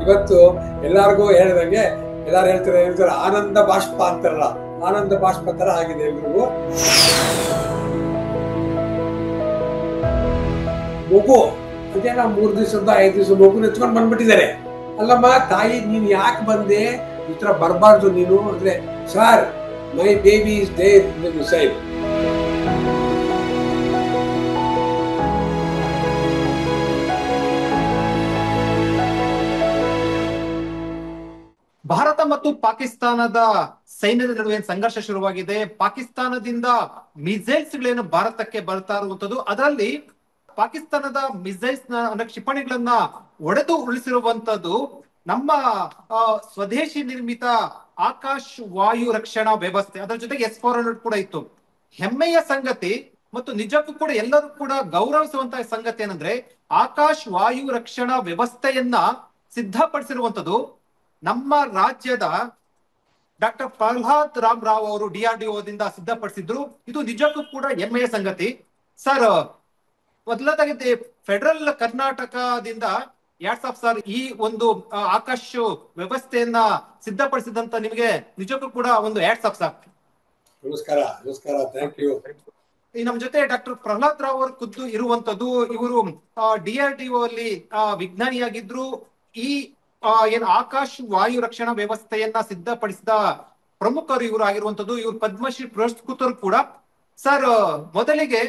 ಇವತ್ತು ಎಲ್ಲಾರ್ಗೂ ಹೇಳ್ದಂಗೆ ಎಲ್ಲಾರು ಹೇಳ್ತಾರೆ ಆನಂದ ಬಾಷ್ಪ ಅಂತಾರಲ್ಲ, ಆನಂದ ಬಾಷ್ಪ ತರ ಆಗಿದೆ ಎಲ್ರಿಗೂ. ಮಗು ಅದೇ ನಾವು 3 ದಿವಸದ 5 ದಿವಸ ಮಗುನ ಎತ್ಕೊಂಡು ಬಂದ್ಬಿಟ್ಟಿದ್ದಾರೆ. ಅಲ್ಲಮ್ಮ ತಾಯಿ ನೀನ್ ಯಾಕೆ ಬಂದೆ, ಈ ತರ ಬರಬಾರ್ದು ನೀನು ಅಂದ್ರೆ, sir my baby is there in the missile. Bharat ಮತ್ತು ಪಾಕಿಸ್ತಾನದ ಸೈನ್ಯದ ನಡುವೆ ಸಂಘರ್ಷ ಶುರುವಾಗಿದೆ. ಪಾಕಿಸ್ತಾನದಿಂದ ಮಿಸೈಲ್ಸ್ ಗಳೇನು ಭಾರತಕ್ಕೆ ಬರ್ತಾ ಇರುವಂತದ್ದು, ಅದರಲ್ಲಿ ಪಾಕಿಸ್ತಾನದ ಮಿಸೈಲ್ಸ್ ನ ಕ್ಷಿಪಣಿಗಳನ್ನ ಒಡೆದು ಉಳಿಸಿರುವಂತದ್ದು ನಮ್ಮ ಸ್ವದೇಶಿ ನಿರ್ಮಿತ ಆಕಾಶ್ ವಾಯು ರಕ್ಷಣಾ ವ್ಯವಸ್ಥೆ, ಅದರ ಜೊತೆಗೆ S-400 ಕೂಡ ಇತ್ತು. ಹೆಮ್ಮೆಯ ಸಂಗತಿ ಮತ್ತು ನಿಜಕ್ಕೂ ಕೂಡ ಎಲ್ಲರೂ ಕೂಡ ಗೌರವಿಸುವಂತಹ ಸಂಗತಿ ಏನಂದ್ರೆ, ಆಕಾಶ್ ವಾಯು ರಕ್ಷಣಾ ವ್ಯವಸ್ಥೆಯನ್ನ ಸಿದ್ಧಪಡಿಸಿರುವಂತದ್ದು ನಮ್ಮ ರಾಜ್ಯದ ಡಾಕ್ಟರ್ ಪ್ರಹ್ಲಾದ್ ರಾವ್ ಅವರು DRDO ದಿಂದ ಸಿದ್ಧಪಡಿಸಿದ್ರು. ಇದು ನಿಜಕ್ಕೂ ಕೂಡ ಹೆಮ್ಮೆಯ ಸಂಗತಿ. ಸರ್, ಮೊದಲದಾಗಿ ಫೆಡರಲ್ ಕರ್ನಾಟಕದಿಂದ ಸರ್ ಈ ಒಂದು ಆಕಾಶ್ ವ್ಯವಸ್ಥೆಯನ್ನ ಸಿದ್ಧಪಡಿಸಿದಂತ ನಿಮಗೆ ನಿಜಕ್ಕೂ ಕೂಡ ಒಂದು ಸರ್. ನಮಸ್ಕಾರ. ನಮಸ್ಕಾರ, ಥ್ಯಾಂಕ್ ಯು. ನಮ್ಮ ಜೊತೆ ಡಾಕ್ಟರ್ ಪ್ರಹ್ಲಾದ್ ರಾವ್ ಅವರು ಖುದ್ದು ಇರುವಂತದ್ದು. ಇವರು DRDO ಅಲ್ಲಿ ವಿಜ್ಞಾನಿಯಾಗಿದ್ರು. ಈ ಏನು ಆಕಾಶ್ ವಾಯು ರಕ್ಷಣಾ ವ್ಯವಸ್ಥೆಯನ್ನ ಸಿದ್ಧಪಡಿಸಿದ ಪ್ರಮುಖರು ಇವರು ಆಗಿರುವಂತದ್ದು. ಇವರು ಪದ್ಮಶ್ರೀ ಪುರಸ್ಕೃತರು ಕೂಡ. ಸರ್, ಮೊದಲಿಗೆ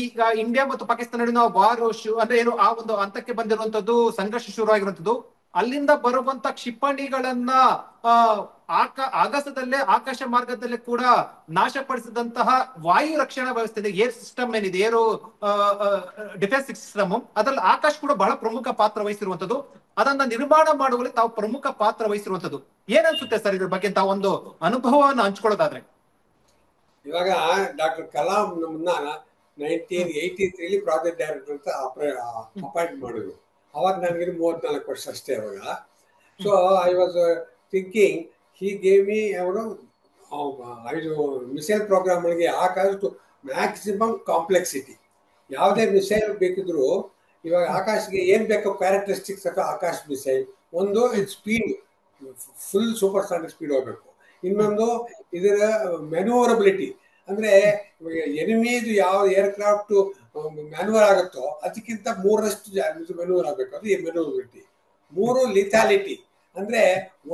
ಈಗ ಇಂಡಿಯಾ ಮತ್ತು ಪಾಕಿಸ್ತಾನ ನಡುವಿನ ವಾರ್ ಅಂದ್ರೆ ಏನು ಆ ಒಂದು ಹಂತಕ್ಕೆ ಬಂದಿರುವಂತದ್ದು, ಸಂಘರ್ಷ ಶುರು ಆಗಿರುವಂತದ್ದು, ಅಲ್ಲಿಂದ ಬರುವಂತ ಕ್ಷಿಪಣಿಗಳನ್ನ ಆಗಸದಲ್ಲೇ ಆಕಾಶ ಮಾರ್ಗದಲ್ಲೇ ಕೂಡ ನಾಶಪಡಿಸಿದಂತಹ ವಾಯು ರಕ್ಷಣಾ ವ್ಯವಸ್ಥೆ, ಏರ್ ಸಿಸ್ಟಮ್ ಏನಿದೆ, ಏರೋ ಡಿಫೆನ್ಸ್ ಸಿಸ್ಟಮ್, ಅದ್ರಲ್ಲಿ ಆಕಾಶ್ ಕೂಡ ಬಹಳ ಪ್ರಮುಖ ಪಾತ್ರ ವಹಿಸಿರುವಂತದ್ದು. ಅದನ್ನ ನಿರ್ಮಾಣ ಮಾಡುವಲ್ಲಿ ತಾವು ಪ್ರಮುಖ ಪಾತ್ರ ವಹಿಸಿರುವಂತದ್ದು. ಏನನ್ಸುತ್ತೆ ಸರ್ ಇದ್ರ ಬಗ್ಗೆ ತಾವು ಒಂದು ಅನುಭವವನ್ನು ಹಂಚ್ಕೊಳ್ಳೋದಾದ್ರೆ? ಇವಾಗ ಡಾಕ್ಟರ್ ಕಲಾಂ ನಮ್ಮನ್ನ 1983 ಪ್ರಾಜೆಕ್ಟ್ ಡೈರೆಕ್ಟರ್ ಅಂತ ಅಪಾಯಿಂಟ್ ಮಾಡಿದ್ರು. ಅವಾಗ ನನಗೆ 34 ವರ್ಷ ಅಷ್ಟೇ ಅವಾಗ. So I was thinking, he gave me ಅವರು ಮಿಸೈಲ್ ಪ್ರೋಗ್ರಾಮ್ಗಳಿಗೆ ಆಕಾಶ್ ಮ್ಯಾಕ್ಸಿಮಮ್ ಕಾಂಪ್ಲೆಕ್ಸಿಟಿ. ಯಾವುದೇ ಮಿಸೈಲ್ ಬೇಕಿದ್ರು ಇವಾಗ ಆಕಾಶಕ್ಕೆ ಏನ್ ಬೇಕೋ ಕ್ಯಾರೆಕ್ಟರಿಸ್ಟಿಕ್ಸ್ ಅಥವಾ ಆಕಾಶ್ ಮಿಸೈಲ್, ಒಂದು ಸ್ಪೀಡ್, ಫುಲ್ ಸೂಪರ್ಸಾನಿಕ್ ಸ್ಪೀಡ್ ಹೋಗ್ಬೇಕು. ಇನ್ನೊಂದು ಇದರ ಮ್ಯಾನ್ಯೂವರಬಿಲಿಟಿ, ಅಂದ್ರೆ ಎನಿಮಿದು ಯಾವ ಏರ್ಕ್ರಾಫ್ಟ್ ಮ್ಯಾನ್ಯೂವರ್ ಆಗುತ್ತೋ ಅದಕ್ಕಿಂತ 3ರಷ್ಟು ಮ್ಯಾನ್ಯೂವರ್ ಆಗಬೇಕು, ಅದು ಮ್ಯಾನ್ಯೂವರಬಿಲಿಟಿ. 3 ಲಿಥಾಲಿಟಿ, ಅಂದ್ರೆ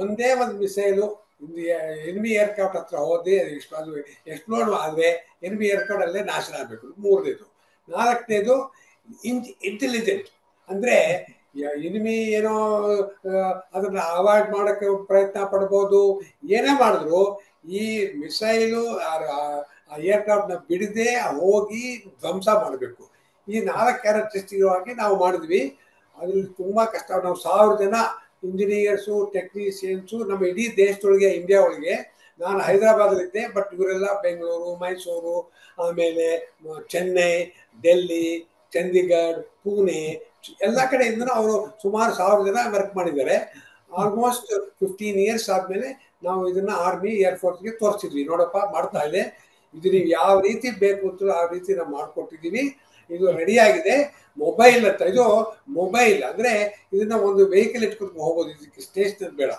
ಒಂದೇ ಒಂದು ಮಿಸೈಲು ಎನಿಮಿ ಏರ್ಕ್ರಾಫ್ಟ್ ಹತ್ರ ಹೋದೆ ಎಕ್ಸ್ಪ್ಲೋರ್ ಆದ್ರೆ ಎನಿಮಿ ಏರ್ಕ್ರಾಫ್ಟ್ ಅಲ್ಲೇ ನಾಶ ಆಗಬೇಕು, 3ನೇದು. 4ನೇದು ಇಂಟೆಲಿಜೆಂಟ್, ಅಂದ್ರೆ ಎನಿಮಿ ಏನೋ ಅದನ್ನ ಅವಾಯ್ಡ್ ಮಾಡಕ್ಕೆ ಪ್ರಯತ್ನ ಪಡ್ಬೋದು, ಏನೇ ಮಾಡಿದ್ರು ಈ ಮಿಸೈಲು ಏರ್ಕ್ರಾಫ್ಟ್ ನ ಬಿಡದೆ ಹೋಗಿ ಧ್ವಂಸ ಮಾಡಬೇಕು. ಈ 4 ಕ್ಯಾರೆಕ್ಟರಿಸ್ಟಿಕ್ ಆಗಿ ನಾವು ಮಾಡಿದ್ವಿ. ಅದ್ರಲ್ಲಿ ತುಂಬಾ ಕಷ್ಟ. ನಾವು 1000 ಜನ ಇಂಜಿನಿಯರ್ಸು, ಟೆಕ್ನಿಷಿಯನ್ಸು ನಮ್ಮ ಇಡೀ ದೇಶದೊಳಗೆ, ಇಂಡಿಯಾ ಒಳಗೆ. ನಾನು ಹೈದರಾಬಾದಲ್ಲಿದ್ದೆ, ಬಟ್ ಇವರೆಲ್ಲ ಬೆಂಗಳೂರು, ಮೈಸೂರು, ಆಮೇಲೆ ಚೆನ್ನೈ, ಡೆಲ್ಲಿ, ಚಂಡೀಗಢ, ಪುಣೆ, ಎಲ್ಲ ಕಡೆಯಿಂದ ಅವರು ಸುಮಾರು 1000 ಜನ ವರ್ಕ್ ಮಾಡಿದ್ದಾರೆ. ಆಲ್ಮೋಸ್ಟ್ 15 ಇಯರ್ಸ್ ಆದ್ಮೇಲೆ ನಾವು ಇದನ್ನ ಆರ್ಮಿ, ಏರ್ಫೋರ್ಸ್ಗೆ ತೋರಿಸಿದ್ವಿ. ನೋಡಪ್ಪ, ಮಾಡ್ತಾ ಇದೆ ಇದು, ನೀವು ಯಾವ ರೀತಿ ಬೇಕು ಅಂತ ಆ ರೀತಿ ನಾವು ಮಾಡ್ಕೊಟ್ಟಿದ್ದೀವಿ, ಇದು ರೆಡಿ ಆಗಿದೆ. ಮೊಬೈಲ್ ಅಂತ, ಇದು ಮೊಬೈಲ್ ಅಂದ್ರೆ ಇದನ್ನ ಒಂದು ವೆಹಿಕಲ್ ಇಟ್ಕೊಂಡು ಹೋಗ್ಬೋದು, ಇದಕ್ಕೆ ಸ್ಟೇಷನ್ ಬೇಡ.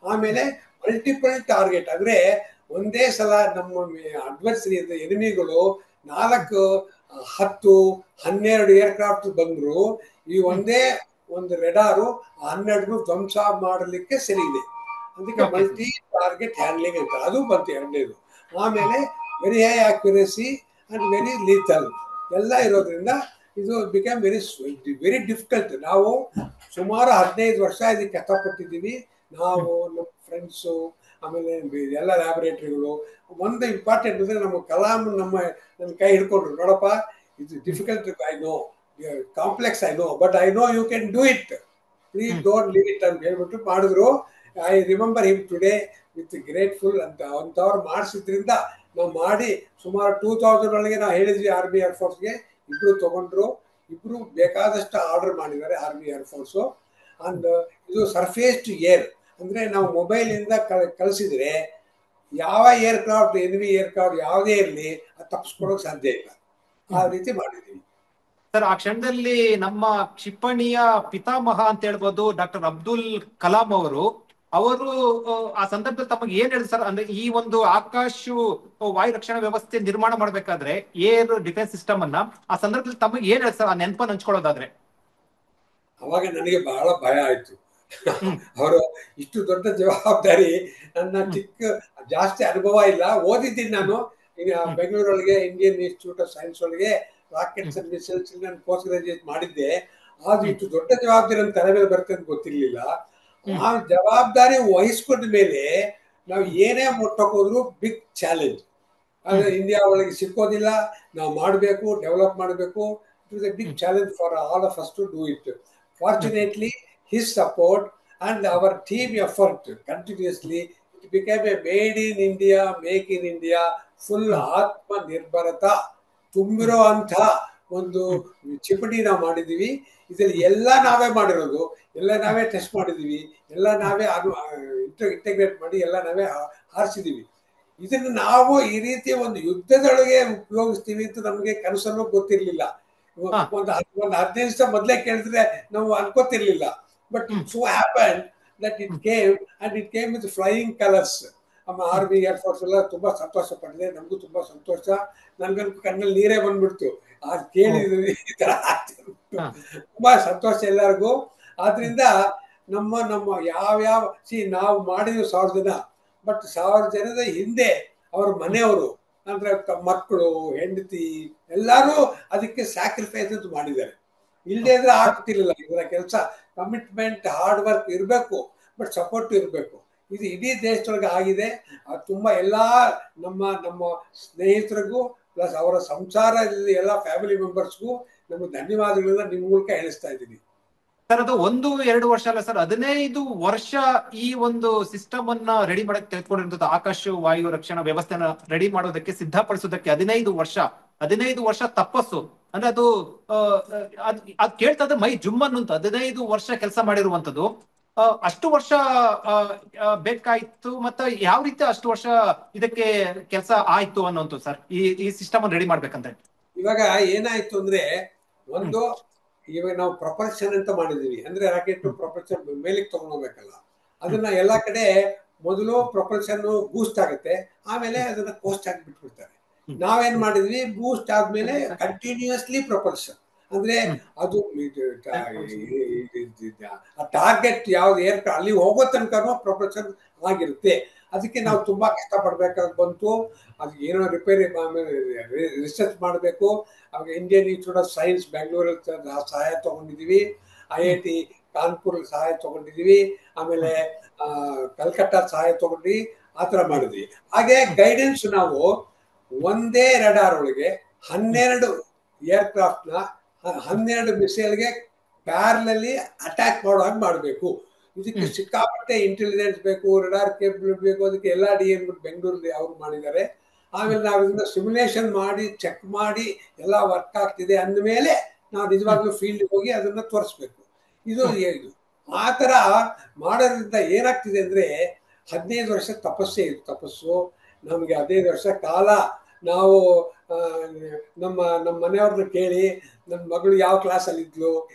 ಆಮೇಲೆ ಮಲ್ಟಿಪಲ್ ಟಾರ್ಗೆಟ್, ಅಂದ್ರೆ ಒಂದೇ ಸಲ ನಮ್ಮ ಅಡ್ವರ್ಸರಿ ಎನಿಮಿಗಳು 4, 10, 12 ಏರ್ಕ್ರಾಫ್ಟ್ ಬಂದ್ರು ಈ ಒಂದೇ ಒಂದು ರೆಡಾರು 12 ಧ್ವಂಸ ಮಾಡಲಿಕ್ಕೆ ಸರಿ ಇದೆ. ಅದಕ್ಕೆ ಮಲ್ಟಿ ಟಾರ್ಗೆಟ್ ಹ್ಯಾಂಡ್ಲಿಂಗ್ ಅಂತ ಅದು ಬಂತು, 2ನೇದು. ಆಮೇಲೆ very high accuracy and very lethal ಎಲ್ಲ ಇರೋದ್ರಿಂದ ಇದು ಬಿಕಮ್ ವೆರಿ ಡಿಫಿಕಲ್ಟ್. ನಾವು ಸುಮಾರು 15 ವರ್ಷ ಇದಕ್ಕೆ ಕಷ್ಟಪಟ್ಟಿದ್ದೀವಿ. ನಾವು, ನಮ್ಮ ಫ್ರೆಂಡ್ಸು, ಆಮೇಲೆ ಎಲ್ಲ ಲ್ಯಾಬೊರೇಟರಿಗಳು. ಒಂದು ಇಂಪಾರ್ಟೆಂಟ್ ಅಂದರೆ ನಮ್ಮ ಕಲಾಂ ನನ್ನ ಕೈ ಹಿಡ್ಕೊಂಡ್ರು, ನೋಡಪ್ಪ ಇದು difficult, I know, complex I know, but I know you can do it, please don't leave it ಅಂತ ಹೇಳ್ಬಿಟ್ಟು ಮಾಡಿದ್ರು. I remember him today with grateful ಅಂತ. ಅಂಥವ್ರು ಮಾಡಿಸಿದ್ರಿಂದ ನಾವು ಮಾಡಿ ಸುಮಾರು 2000 ಒಳಗೆ ನಾವು ಹೇಳಿದ್ವಿ ಆರ್ಮಿ ಏರ್ಫೋರ್ಸ್ಗೆ. ಇಬ್ರು ತಗೊಂಡ್ರು, ಇಬ್ರು ಬೇಕಾದಷ್ಟು ಆರ್ಡರ್ ಮಾಡಿದ್ದಾರೆ ಆರ್ಮಿ ಏರ್ಫೋರ್ಸು. ಅಂಡ್ ಇದು ಸರ್ಫೇಸ್ ಟು ಏರ್, ಅಂದ್ರೆ ನಾವು ಮೊಬೈಲ್ ಇಂದ ಕಳಿಸಿದ್ರೆ ಯಾವ ಏರ್ಕ್ರಾಫ್ಟ್, ಎನಿಮಿ ಏರ್ಕ್ರಾಫ್ಟ್ ಯಾವುದೇ ಇರಲಿ ಅದು ತಪ್ಪಿಸ್ಕೊಳಕ್ ಸಾಧ್ಯ ಇಲ್ಲ. ಆ ರೀತಿ ಮಾಡಿದ್ದೀವಿ. ಸರ್ ಆ ಕ್ಷಣದಲ್ಲಿ ನಮ್ಮ ಕ್ಷಿಪಣಿಯ ಪಿತಾಮಹ ಅಂತ ಹೇಳ್ಬೋದು ಡಾಕ್ಟರ್ ಅಬ್ದುಲ್ ಕಲಾಂ ಅವರು ಅವರು ಆ ಸಂದರ್ಭದಲ್ಲಿ ತಮಗೆ ಏನ್ ಹೇಳಿದ್ರು ಸರ್? ಅಂದ್ರೆ ಈ ಒಂದು ಆಕಾಶ ವಾಯು ರಕ್ಷಣಾ ವ್ಯವಸ್ಥೆ ನಿರ್ಮಾಣ ಮಾಡ್ಬೇಕಾದ್ರೆ ಏರ್ ಡಿಫೆನ್ಸ್ ಸಿಸ್ಟಮ್ ಅನ್ನ ಆ ಸಂದರ್ಭದಲ್ಲಿ ತಮಗೆ ಏನ್ ಹೇಳಿದ್ರು ಸರ್, ಆ ನೆನಪನ್ನು ಹಂಚ್ಕೊಳ್ಳೋದಾದ್ರೆ? ಅವಾಗ ನನಗೆ ಬಹಳ ಭಯ ಆಯ್ತು. ಹ್ಮ್ ಅವರು ಇಷ್ಟು ದೊಡ್ಡ ಜವಾಬ್ದಾರಿ, ನನ್ನ ಚಿಕ್ಕ ಜಾಸ್ತಿ ಅನುಭವ ಇಲ್ಲ, ಓದಿದ್ದೀನಿ ನಾನು ಈಗ ಹ್ಮ್ ಬೆಂಗಳೂರೊಳಗೆ ಇಂಡಿಯನ್ ಇನ್ಸ್ಟಿಟ್ಯೂಟ್ ಆಫ್ ಸೈನ್ಸ್ ಒಳಗೆ ರಾಕೆಟ್ಸ್ ಹ್ಮ್ ಅಂಡ್ ಮಿಸೈಲ್ಸ್ ನಾನು ಪೋಸ್ಟ್ ಗ್ರಾಜುಯೇಟ್ ಮಾಡಿದ್ದೆ. ಆದ್ರೆ ಹ್ಮ್ ಇಷ್ಟು ದೊಡ್ಡ ಜವಾಬ್ದಾರಿ ನಮ್ಮ ತಲೆ ಮೇಲೆ ಬರುತ್ತೆ ಅಂತ ಗೊತ್ತಿರ್ಲಿಲ್ಲ. ಹ್ಮ್ ಆ ಜವಾಬ್ದಾರಿ ವಹಿಸ್ಕೊಂಡ ಮೇಲೆ ನಾವು ಹ್ಮ್ ಏನೇ ಮುಟ್ಟೋಕೋದ್ರು ಬಿಗ್ ಚಾಲೆಂಜ್. ಹ್ಮ್ ಆದ್ರೆ ಇಂಡಿಯಾ ಒಳಗೆ ಸಿಕ್ಕೋದಿಲ್ಲ, ನಾವು ಮಾಡಬೇಕು, ಡೆವಲಪ್ ಮಾಡಬೇಕು. It was a big hmm challenge for all of us to do it. Hmm Fortunately, his support and our team effort continuously, it became a made in India, make in India, full ಹ್ಮ್ ಆತ್ಮ ನಿರ್ಭರತ ಹ್ಮ್ ತುಂಬಿರೋ ಅಂಥ ಒಂದು ಹ್ಮ್ ಕ್ಷಿಪಣಿ ನಾವು ಮಾಡಿದೀವಿ. ಇದರಲ್ಲಿ ಹ್ಮ್ ಎಲ್ಲ ನಾವೇ ಮಾಡಿರೋದು, ಎಲ್ಲ ಹ್ಮ್ ನಾವೇ ಟೆಸ್ಟ್ ಮಾಡಿದೀವಿ, ಎಲ್ಲ ಹ್ಮ್ ನಾವೇ ಇಂಟಗ್ರೇಟ್ ಮಾಡಿ ಎಲ್ಲ ನಾವೇ ಹಾರಿಸಿದೀವಿ. ಇದನ್ನು ನಾವು ಈ ರೀತಿಯ ಒಂದು ಯುದ್ಧದೊಳಗೆ ಉಪಯೋಗಿಸ್ತೀವಿ ಅಂತ ನಮಗೆ ಕನಸಲ್ಲೂ ಗೊತ್ತಿರಲಿಲ್ಲ. ಹಾ ಒಂದು 15 ದಿವಸ ಮೊದಲೇ ಕೇಳಿದ್ರೆ ನಾವು ಅನ್ಕೋತಿರ್ಲಿಲ್ಲ. But hmm it so happen that it hmm came and it came with flying colours. ನಮ್ಮ ಹ್ಮ್ ಆರ್ಮಿ ಏರ್ ಫೋರ್ಸ್ ಎಲ್ಲ ತುಂಬಾ ಸಂತೋಷ ಪಟ್ಟಿದೆ, ನಮಗೂ ತುಂಬಾ ಸಂತೋಷ. ನನ್ಗಂತೂ ಕಣ್ಣಲ್ಲಿ ನೀರೇ ಬಂದ್ಬಿಡ್ತು ಅದು ಓ ಕೇಳಿದ್ವಿ ಈ ತರ ಆಗ್ತಿರ್ಬಿಟ್ಟು. ಹಾ ತುಂಬಾ ಸಂತೋಷ ಎಲ್ಲರಿಗೂ. ಆದ್ರಿಂದ ನಮ್ಮ ನಮ್ಮ ಯಾವ್ಯಾವ ನಾವು ಮಾಡಿದ್ವಿ 1000 ಜನ, ಬಟ್ 1000 ಜನದ ಹಿಂದೆ ಅವ್ರ ಹ್ಮ್ ಮನೆಯವರು ಅಂದ್ರೆ ಮಕ್ಕಳು, ಹೆಂಡತಿ ಎಲ್ಲರೂ ಅದಕ್ಕೆ ಸ್ಯಾಕ್ರಿಫೈಸ್ ಅಂತ ಮಾಡಿದ್ದಾರೆ. ಇಲ್ಲದೆ ಇದ್ರೆ ಆಗ್ತಿರ್ಲಿಲ್ಲ ಇದರ ಕೆಲಸ. ಕಮಿಟ್ಮೆಂಟ್, ಹಾರ್ಡ್ ವರ್ಕ್ ಇರಬೇಕು, ಬಟ್ ಸಪೋರ್ಟ್ ಇರಬೇಕು. ಇದು ಇಡೀ ದೇಶದೊಳಗೆ ಆಗಿದೆ. ಅದು ತುಂಬಾ ಎಲ್ಲಾ ನಮ್ಮ ನಮ್ಮ ಸ್ನೇಹಿತರಿಗೂ ಪ್ಲಸ್ ಅವರ ಸಂಸಾರ ಎಲ್ಲ ಫ್ಯಾಮಿಲಿ ಮೆಂಬರ್ಸ್ಗೂ ನಮ್ಮ ಧನ್ಯವಾದಗಳನ್ನ ನಿಮ್ಮ ಮೂಲಕ ಹೇಳಿಸ್ತಾ ಇದ್ದೀನಿ. ಸರ್ ಅದು 1-2 ವರ್ಷ ಅಲ್ಲ ಸರ್, 15 ವರ್ಷ ಈ ಒಂದು ಸಿಸ್ಟಮ್ ಅನ್ನ ರೆಡಿ ಮಾಡಕ್ಕೆ ತೆಗೆದುಕೊಂಡಿರುವಂತದ್ದು. ಆಕಾಶ ವಾಯು ರಕ್ಷಣಾ ವ್ಯವಸ್ಥೆನ ರೆಡಿ ಮಾಡೋದಕ್ಕೆ ಸಿದ್ಧಪಡಿಸೋದಕ್ಕೆ 15 ವರ್ಷ ತಪಸ್ಸು. ಅಂದ್ರೆ ಅದು ಅದ್ ಕೇಳ್ತಾ ಇದ್ರೆ ಮೈ ಜುಮ್ ಅನ್ನುವಂತ 15 ವರ್ಷ ಕೆಲಸ ಮಾಡಿರುವಂತದ್ದು. ಅಷ್ಟು ವರ್ಷ ಬೇಕಾಯ್ತು. ಮತ್ತೆ ಯಾವ ರೀತಿ ಅಷ್ಟು ವರ್ಷ ಇದಕ್ಕೆ ಕೆಲಸ ಆಯ್ತು ಅನ್ನೋಂಥದ್ದು ಸರ್, ಈ ಸಿಸ್ಟಮ್ ಅನ್ನು ರೆಡಿ ಮಾಡ್ಬೇಕಂದ್ರೆ? ಇವಾಗ ಏನಾಯ್ತು ಅಂದ್ರೆ, ಹ್ಮ್ ಒಂದು ಇವಾಗ ನಾವು ಪ್ರಪಲ್ಷನ್ ಅಂತ ಮಾಡಿದೀವಿ, ಅಂದ್ರೆ ರಾಕೆಟ್ ಹ್ಮ್ ಪ್ರಪಲ್ಷನ್ ಮೇಲಕ್ಕೆ ತಗೊಂಡೋಗ್ಬೇಕಲ್ಲ. ಹ್ಮ್ ಅದನ್ನ ಎಲ್ಲಾ ಕಡೆ ಮೊದಲು ಪ್ರಪಲ್ಷನ್ ಬೂಸ್ಟ್ ಆಗುತ್ತೆ, ಆಮೇಲೆ ಹ್ಮ್ ಅದನ್ನ ಕೋಸ್ಟ್ ಆಗಿ ಬಿಟ್ಬಿಡ್ತಾರೆ. ಹ್ಮ್ ನಾವೇನ್ ಮಾಡಿದ್ವಿ, ಬೂಸ್ಟ್ ಆದ್ಮೇಲೆ ಕಂಟಿನ್ಯೂಸ್ಲಿ ಪ್ರಪಲ್ಷನ್ ಅಂದ್ರೆ ಹ್ಮ್ ಅದು ಟಾರ್ಗೆಟ್ ಯಾವ್ದು ಅಲ್ಲಿ ಹೋಗೋ ತನಕ ಪ್ರಪಲ್ಷನ್ ಆಗಿರುತ್ತೆ. ಅದಕ್ಕೆ ನಾವು ಹ್ಮ್ ತುಂಬಾ ಕಷ್ಟ ಪಡ್ಬೇಕಾಗಿ ಬಂತು. ಅದು ಏನೋ ರಿಪೇರಿ ರಿಸರ್ಚ್ ಮಾಡಬೇಕು. ಅವಾಗ ಇಂಡಿಯನ್ ಇನ್ಸ್ಟಿಟ್ಯೂಟ್ ಆಫ್ ಸೈನ್ಸ್ ಬೆಂಗಳೂರಲ್ಲಿ ಸಹಾಯ ತಗೊಂಡಿದೀವಿ, ಹ್ಮ್ IIT ಕಾನ್ಪುರ್ ಸಹಾಯ ತಗೊಂಡಿದೀವಿ, ಆಮೇಲೆ ಕಲ್ಕಟ್ಟ ಸಹಾಯ ತಗೊಂಡ್ವಿ. ಆತರ ಹ್ಮ್ ಮಾಡಿದ್ವಿ. ಹಾಗೆ ಹ್ಮ್ ಗೈಡೆನ್ಸ್ ನಾವು ಒಂದೇ ರಡಾರ್ ಒಳಗೆ ಹ್ಮ್ 12 ಏರ್ಕ್ರಾಫ್ಟ್ ನ 12 ಮಿಸೈಲ್ಗೆ ಪ್ಯಾರಲಲ್ಲಿ ಅಟ್ಯಾಕ್ ಮಾಡೋ ಹಾಗೆ ಮಾಡಬೇಕು. ಇದಕ್ಕೆ ಹ್ಮ್ ಸಿಕ್ಕಾಪಟ್ಟೆ ಇಂಟೆಲಿಜೆನ್ಸ್ ಬೇಕು, ರಡಾರ್ ಕೇಬಲ್ ಬೇಕು. ಅದಕ್ಕೆ ಎಲ್ಲ DN ಬೆಂಗಳೂರಲ್ಲಿ ಅವ್ರು ಮಾಡಿದ್ದಾರೆ. ಹ್ಮ್ ಆಮೇಲೆ ನಾವು ಇದನ್ನ ಸಿಮ್ಯುಲೇಷನ್ ಮಾಡಿ ಚೆಕ್ ಮಾಡಿ ಎಲ್ಲ ವರ್ಕ್ ಆಗ್ತಿದೆ ಅಂದಮೇಲೆ ನಾವು ಹ್ಮ್ ನಿಜವಾಗ್ಲೂ ಫೀಲ್ಡ್ ಹೋಗಿ ಅದನ್ನ ತೋರಿಸ್ಬೇಕು. ಇದು ಹ್ಮ್ ಇದು ಆ ತರ ಮಾಡೋದ್ರಿಂದ ಏನಾಗ್ತಿದೆ ಅಂದ್ರೆ, 15 ವರ್ಷ ತಪಸ್ಸೇ ಇದು ತಪಸ್ಸು. ನಮಗೆ 15 ವರ್ಷ ಕಾಲ ನಾವು ಆ, ನಮ್ಮ ನಮ್ಮ ಮನೆಯವ್ರನ್ನ ಕೇಳಿ, ನನ್ನ ಮಗಳು ಯಾವ ಕ್ಲಾಸಲ್ಲಿ ಇದ್ಲು,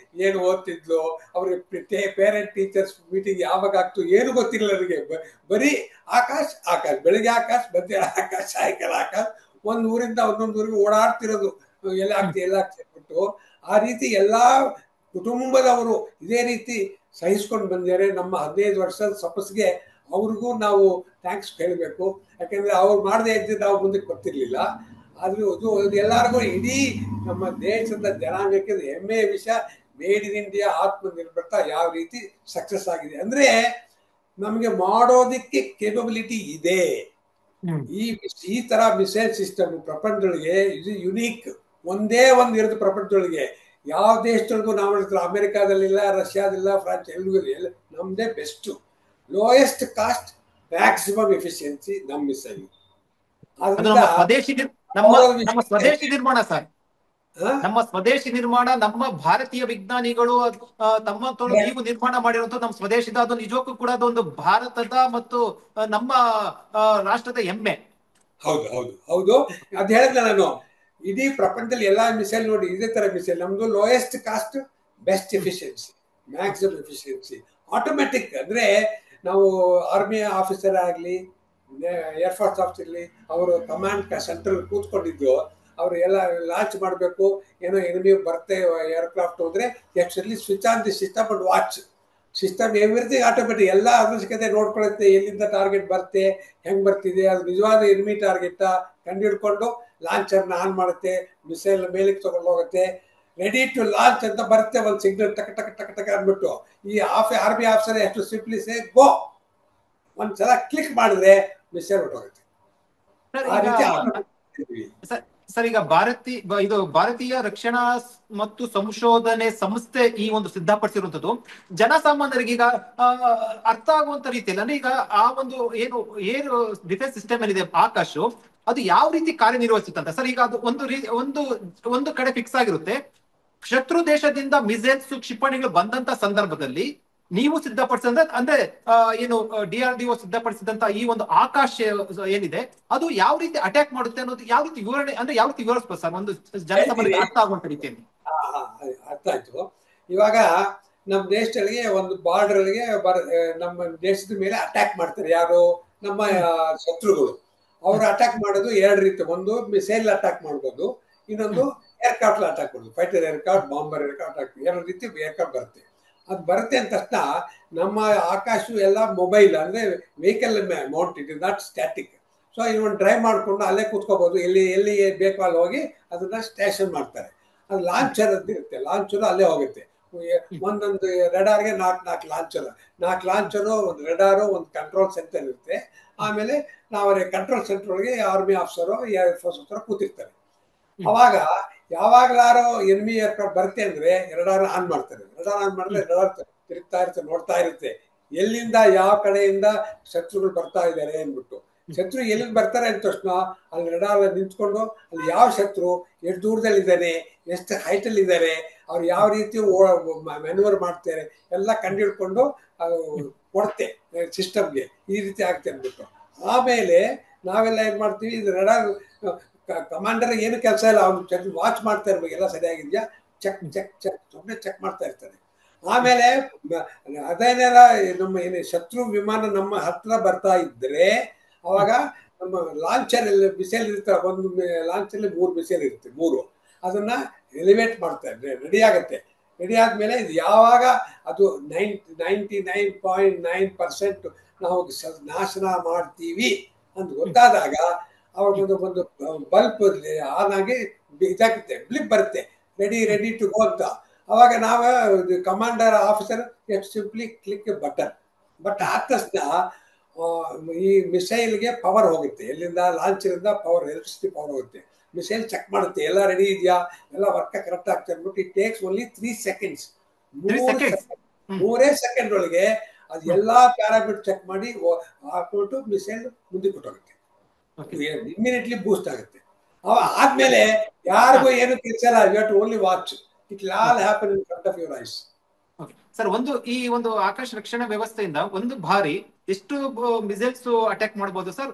ಏನು ಓದ್ತಿದ್ಲು, ಅವ್ರಿಗೆ ಪೇರೆಂಟ್ ಟೀಚರ್ಸ್ ಮೀಟಿಂಗ್ ಯಾವಾಗ ಆಗ್ತು ಏನು ಗೊತ್ತಿಲ್ಲ ನನಗೆ. ಬರೀ ಆಕಾಶ್ ಆಕಾಶ್, ಬೆಳಿಗ್ಗೆ ಆಕಾಶ್, ಮಧ್ಯಾಹ್ನ ಆಕಾಶ್, ಸಾಯಂಕಾಲ ಆಕಾಶ್, ಒಂದು ಊರಿಂದ ಒಂದೊಂದು ಊರಿಗೆ ಓಡಾಡ್ತಿರೋದು. ಎಲ್ಲ ಹ್ಮ್ ಆಗ್ತಿ ಎಲ್ಲ ಆಗ್ತಿ ಅಂದ್ಬಿಟ್ಟು ಆ ರೀತಿ ಎಲ್ಲಾ ಕುಟುಂಬದವರು ಇದೇ ರೀತಿ ಸಹಿಸ್ಕೊಂಡು ಬಂದಿದ್ದಾರೆ. ನಮ್ಮ 15 ವರ್ಷದ ತಪಸ್ಸಿಗೆ ಅವ್ರಿಗೂ ನಾವು ಥ್ಯಾಂಕ್ಸ್ ಹೇಳಬೇಕು. ಯಾಕೆಂದ್ರೆ ಅವ್ರು ಮಾಡದೇ ಇದ್ದರೆ ನಾವು ಮುಂದಕ್ಕೆ ಬರ್ತಿರ್ಲಿಲ್ಲ. ಆದ್ರೂ ಇದು ಎಲ್ಲರಿಗೂ ಇಡೀ ನಮ್ಮ ದೇಶದ ಜನಾಂಗಕ್ಕೆ ಹೆಮ್ಮೆಯ ವಿಷಯ. ಮೇಡ್ ಇನ್ ಇಂಡಿಯಾ ಆತ್ಮನಿರ್ಭರತ ಯಾವ ರೀತಿ ಸಕ್ಸಸ್ ಆಗಿದೆ ಅಂದ್ರೆ, ನಮಗೆ ಮಾಡೋದಕ್ಕೆ ಕೇಪಬಿಲಿಟಿ ಇದೆ. ಹ್ಮ್ ಈ ಈ ತರ ಮಿಸೈಲ್ ಸಿಸ್ಟಮ್ ಪ್ರಪಂಚದೊಳಗೆ ಇದು ಯುನೀಕ್. ಒಂದೇ ಒಂದು ಇರೋದು ಪ್ರಪಂಚದೊಳಗೆ. ಯಾವ ದೇಶದೊಳಗೂ ನಾವು ಅಮೆರಿಕಾದಲ್ಲಿಲ್ಲ, ರಷ್ಯಾದಿಲ್ಲ, ಫ್ರಾನ್ಸ್, ಎಲ್ಲ ನಮ್ದೇ best. Lowest cost, maximum efficiency ನಮ್ಮ ಮಿಸೈಲ್. ಅದು ಆದ್ರಿಂದ ನಮ್ಮ ಸ್ವದೇಶಿ ನಮ್ಮ ಮಾಡೋದ್ ನಮ್ಮ ವಿಷಯಕ್ಕೆ ಸ್ವದೇಶಿ ನಿರ್ಮಾಣ ಸರ್. ನಮ್ಮ ಸ್ವದೇಶಿ ನಿರ್ಮಾಣ, ನಮ್ಮ ಭಾರತೀಯ ವಿಜ್ಞಾನಿಗಳು ತಮ್ಮ ನೀವು ನಿರ್ಮಾಣ ಮಾಡಿರುವಂತದ್ದು ನಮ್ಮ ಸ್ವದೇಶದ. ಅದು ನಿಜಕ್ಕೂ ಕೂಡ ಅದೊಂದು ಭಾರತದ ಮತ್ತು ನಮ್ಮ ರಾಷ್ಟ್ರದ ಹೆಮ್ಮೆ. ಹೌದು ಹೌದು ಹೌದು. ಅದ್ ಹೇಳಿದ್ನ ನಾನು, ಇಡೀ ಪ್ರಪಂಚದಲ್ಲಿ ಎಲ್ಲಾ ಮಿಸೈಲ್ ನೋಡಿ ಇದೇ ತರ ಮಿಸೈಲ್. ನಮ್ದು lowest cost best efficiency, maximum efficiency. Automatic ಅಂದ್ರೆ ನಾವು ಆರ್ಮಿ ಆಫೀಸರ್ ಆಗಲಿ, ಏರ್ಫೋರ್ಸ್ ಆಫೀಸರ್ ಇರಲಿ, ಅವರು ಕಮಾಂಡ್ ಸೆಂಟ್ರಲ್ ಕೂತ್ಕೊಂಡಿದ್ದು ಅವರು ಎಲ್ಲ ಲಾಂಚ್ ಮಾಡಬೇಕು. ಏನೋ ಎನಿಮಿ ಬರ್ತೆ ಏರ್ಕ್ರಾಫ್ಟ್ ಹೋದ್ರೆ actually switch on the system and watch system everything automatic ಎಲ್ಲ ಅವಶ್ಯಕತೆ ನೋಡ್ಕೊಳ್ಳುತ್ತೆ. ಎಲ್ಲಿಂದ ಟಾರ್ಗೆಟ್ ಬರ್ತೆ, ಹೆಂಗ್ ಬರ್ತಿದೆ, ಅದು ನಿಜವಾದ ಎನಿಮಿ ಟಾರ್ಗೆಟ್ ಕಂಡು ಹಿಡ್ಕೊಂಡು ಲಾಂಚರ್ನ ಆನ್ ಮಾಡುತ್ತೆ, ಮಿಸೈಲ್ ಮೇಲಕ್ಕೆ ತಗೊಂಡು ಹೋಗುತ್ತೆ, ರೆಡಿ ಟು ಲಾಂಚ್ ಅಂತ ಬರುತ್ತೆ. ಒಂದು ಸಿಗ್ನಲ್ ಟಕ್ ಟಕ್ ಟಕ್ ಟಕ್ ಅಂದ್ಬಿಟ್ಟು ಈ ಆರ್ಮಿ ಆಫೀಸರ್ ಎಷ್ಟು ಸಿಂಪ್ಲಿ ಸೇ ಗೋ, ಒಂದ್ಸಲ ಕ್ಲಿಕ್ ಮಾಡಿದ್ರೆ ಮಿಸೈಲ್ ಹೊರಟೋಗುತ್ತೆ. ಆ ರೀತಿ ಸರ್, ಈಗ ಇದು ಭಾರತೀಯ ರಕ್ಷಣಾ ಮತ್ತು ಸಂಶೋಧನೆ ಸಂಸ್ಥೆ ಈ ಒಂದು ಸಿದ್ಧಪಡಿಸಿರುವಂತದ್ದು ಜನಸಾಮಾನ್ಯರಿಗೆ ಈಗ ಅರ್ಥ ಆಗುವಂತ ರೀತಿಯಲ್ಲಿ, ಅಂದ್ರೆ ಈಗ ಆ ಒಂದು ಏನು ಡಿಫೆನ್ಸ್ ಸಿಸ್ಟಮ್ ಏನಿದೆ ಆಕಾಶ್, ಅದು ಯಾವ ರೀತಿ ಕಾರ್ಯನಿರ್ವಹಿಸುತ್ತಂತ ಸರ್. ಈಗ ಅದು ಒಂದು ಕಡೆ ಫಿಕ್ಸ್ ಆಗಿರುತ್ತೆ. ಶತ್ರು ದೇಶದಿಂದ ಮಿಸೈಲ್ಸ್ ಕ್ಷಿಪಣಿಗಳು ಬಂದಂತ ಸಂದರ್ಭದಲ್ಲಿ ನೀವು ಸಿದ್ಧಪಡಿಸಿದ ಅಂದ್ರೆ DRDO ಸಿದ್ಧಪಡಿಸಿದಂತ ಈ ಒಂದು ಆಕಾಶ ಏನಿದೆ ಅದು ಯಾವ ರೀತಿ ಅಟ್ಯಾಕ್ ಮಾಡುತ್ತೆ ಅನ್ನೋದು ಯಾವ ರೀತಿ ವಿವರಣೆ, ಅಂದ್ರೆ ಯಾವ ರೀತಿ ವಿವರಿಸ್ಬೋದು ಸರ್ ಒಂದು ಜನಸಾಮಾನ್ಯರಿಗೆ ಅರ್ಥ ಆಗುವಂತ ರೀತಿಯಲ್ಲಿ? ಅರ್ಥ ಆಯ್ತು. ಇವಾಗ ನಮ್ಮ ದೇಶದಲ್ಲಿ ಒಂದು ಬಾರ್ಡರ್ಗೆ ನಮ್ಮ ದೇಶದ ಮೇಲೆ ಅಟ್ಯಾಕ್ ಮಾಡ್ತಾರೆ ಯಾರು, ನಮ್ಮ ಶತ್ರುಗಳು. ಅವರು ಅಟ್ಯಾಕ್ ಮಾಡೋದು ಎರಡು ರೀತಿ. ಒಂದು ಮಿಸೈಲ್ ಅಟ್ಯಾಕ್ ಮಾಡ್ಬೋದು, ಇನ್ನೊಂದು ಏರ್ಕ್ರಾಫ್ಟ್ ಅಟ್ಯಾಕ್ ಮಾಡೋದು. Fighter aircraft, bomber aircraft attack, ಎರಡು ರೀತಿ ಏರ್ಕ್ರಾಫ್ಟ್ ಬರುತ್ತೆ. ಅದು ಬರುತ್ತೆ ಅಂತ ತಕ್ಷಣ ನಮ್ಮ ಆಕಾಶ ಎಲ್ಲ ಮೊಬೈಲ್ ಅಂದ್ರೆ vehicle Mount, it is not static. So even drive ಮಾಡ್ಕೊಂಡು ಅಲ್ಲೇ ಕೂತ್ಕೋಬಹುದು, ಎಲ್ಲಿ ಬೇಕೋ ಅಲ್ಲಿ ಹೋಗಿ ಅದನ್ನ ಸ್ಟೇಷನ್ ಮಾಡ್ತಾರೆ. ಅದು ಲಾಂಚರ್ ಅಂತ ಇರುತ್ತೆ, ಲಾಂಚರು ಅಲ್ಲೇ ಹೋಗುತ್ತೆ. ಒಂದೊಂದು ರೆಡಾರ್ಗೆ ನಾಲ್ಕು ಲಾಂಚರು, ಒಂದು ರೆಡಾರು, ಒಂದು ಕಂಟ್ರೋಲ್ ಸೆಂಟರ್ ಇರುತ್ತೆ. ಆಮೇಲೆ ನಾವು ಕಂಟ್ರೋಲ್ ಸೆಂಟರ್ ಒಳಗೆ ಆರ್ಮಿ ಆಫೀಸರು, ಏರ್ಫೋರ್ಸ್ ಆಫೀಸರ್ ಕೂತಿರ್ತಾರೆ. ಅವಾಗ ಯಾವಾಗ್ಲಾರು ಎನಿಮಿ ಏರ್ಕ್ರಾಫ್ಟ್ ಬರುತ್ತೆ ಅಂದ್ರೆ ರೆಡಾರ್ ಆನ್ ಮಾಡ್ತಾರೆ. ರೆಡಾರ್ ಆನ್ ಮಾಡಿದ್ರೆ ರೆಡಾರ್ ತಿರುಗ್ತಾ ಇರುತ್ತೆ, ನೋಡ್ತಾ ಇರುತ್ತೆ ಎಲ್ಲಿಂದ ಯಾವ ಕಡೆಯಿಂದ ಶತ್ರುಗಳು ಬರ್ತಾ ಇದ್ದಾರೆ ಅಂದ್ಬಿಟ್ಟು. ಶತ್ರು ಎಲ್ಲಿಂದ ಬರ್ತಾರೆ ಅಂದ ತಕ್ಷಣ ಅಲ್ಲಿ ರೆಡಾರ್ ನಿಂತ್ಕೊಂಡು ಅಲ್ಲಿ ಯಾವ ಶತ್ರು ಎಷ್ಟು ದೂರದಲ್ಲಿ ಇದ್ದಾನೆ, ಎಷ್ಟು ಹೈಟ್ ಅಲ್ಲಿ ಇದ್ದಾರೆ, ಅವ್ರು ಯಾವ ರೀತಿ ಮೆನ್ಯೂವರ್ ಮಾಡ್ತಾರೆ ಎಲ್ಲ ಕಂಡು ಹಿಡ್ಕೊಂಡು ಕೊಡುತ್ತೆ ಸಿಸ್ಟಮ್ಗೆ, ಈ ರೀತಿ ಆಗುತ್ತೆ ಅಂದ್ಬಿಟ್ಟು. ಆಮೇಲೆ ನಾವೆಲ್ಲ ಏನ್ ಮಾಡ್ತೀವಿ, ಇದು ರೆಡಾರ್ ಕಮಾಂಡರ್ ಏನು ಕೆಲಸ ಇಲ್ಲ, ಅವ್ನು ವಾಚ್ ಮಾಡ್ತಾ ಇರ್ಬೇಕು ಎಲ್ಲ ಸರಿಯಾಗಿದ್ಯಾ, ಚೆಕ್ ಸುಮ್ಮನೆ ಚೆಕ್ ಮಾಡ್ತಾ ಇರ್ತಾರೆ. ಆಮೇಲೆ ಅದೇನೆಲ್ಲ ನಮ್ಮ ಶತ್ರು ವಿಮಾನ ನಮ್ಮ ಹತ್ರ ಬರ್ತಾ ಇದ್ರೆ ಅವಾಗ ನಮ್ಮ ಲಾಂಚರ್ ಮಿಸೈಲ್ ಇರುತ್ತೆ, ಒಂದು ಲಾಂಚಲ್ಲಿ 3 ಮಿಸೈಲ್ ಇರುತ್ತೆ, 3 ಅದನ್ನ ಎಲಿವೇಟ್ ಮಾಡ್ತಾರೆ, ರೆಡಿ ಆಗುತ್ತೆ. ರೆಡಿ ಆದ್ಮೇಲೆ ಇದು ಯಾವಾಗ ಅದು 99.9% ನಾವು ನಾಶನ ಮಾಡ್ತೀವಿ ಅಂತ ಗೊತ್ತಾದಾಗ ಅವಾಗ ಒಂದು ಬಲ್ಪ್ ಆನ್ ಆಗಿ ಇದಾಗುತ್ತೆ, ಬ್ಲಿಪ್ ಬರುತ್ತೆ, ರೆಡಿ ಟು ಗೋ ಅಂತ. ಅವಾಗ ನಾವು commander officer simply click button ಆದ ತಕ್ಷಣ ಈ ಮಿಸೈಲ್ಗೆ ಪವರ್ ಹೋಗುತ್ತೆ, ಎಲ್ಲಿಂದ ಲಾಂಚರಿಂದ ಪವರ್, ಎಲೆಕ್ಟ್ರಿಸಿಟಿ ಪವರ್ ಹೋಗುತ್ತೆ. ಮಿಸೈಲ್ ಚೆಕ್ ಮಾಡುತ್ತೆ ಎಲ್ಲ ರೆಡಿ ಇದೆಯಾ, ಎಲ್ಲ ವರ್ಕ್ ಕರೆಕ್ಟ್ ಆಗ್ತದೆ ಅಂದ್ಬಿಟ್ಟು it takes only 3 seconds, 3 second ಒಳಗೆ ಅದು ಎಲ್ಲಾ ಪ್ಯಾರಾಮೀಟರ್ ಚೆಕ್ ಮಾಡಿ ಹಾಕ್ಬಿಟ್ಟು ಮಿಸೈಲ್ ಮುಂದೆ ಕೊಟ್ಟೋಗುತ್ತೆ, ಇಮಿಡಿಯೇಟ್ಲಿ ಬೂಸ್ಟ್ ಆಗುತ್ತೆ. ಆದ್ಮೇಲೆ ಯಾರಿಗೂ ಏನು ಕೆಲಸ ಇಲ್ಲ, you have to only watch, it will all happen in front of your eyes. Sir, ಈ ಒಂದು ಆಕಾಶ ರಕ್ಷಣಾ ವ್ಯವಸ್ಥೆಯಿಂದ ಒಂದು ಬಾರಿ ಎಷ್ಟು ಮಿಸೈಲ್ಸ್ ಅಟ್ಯಾಕ್ ಮಾಡಬಹುದು ಸರ್?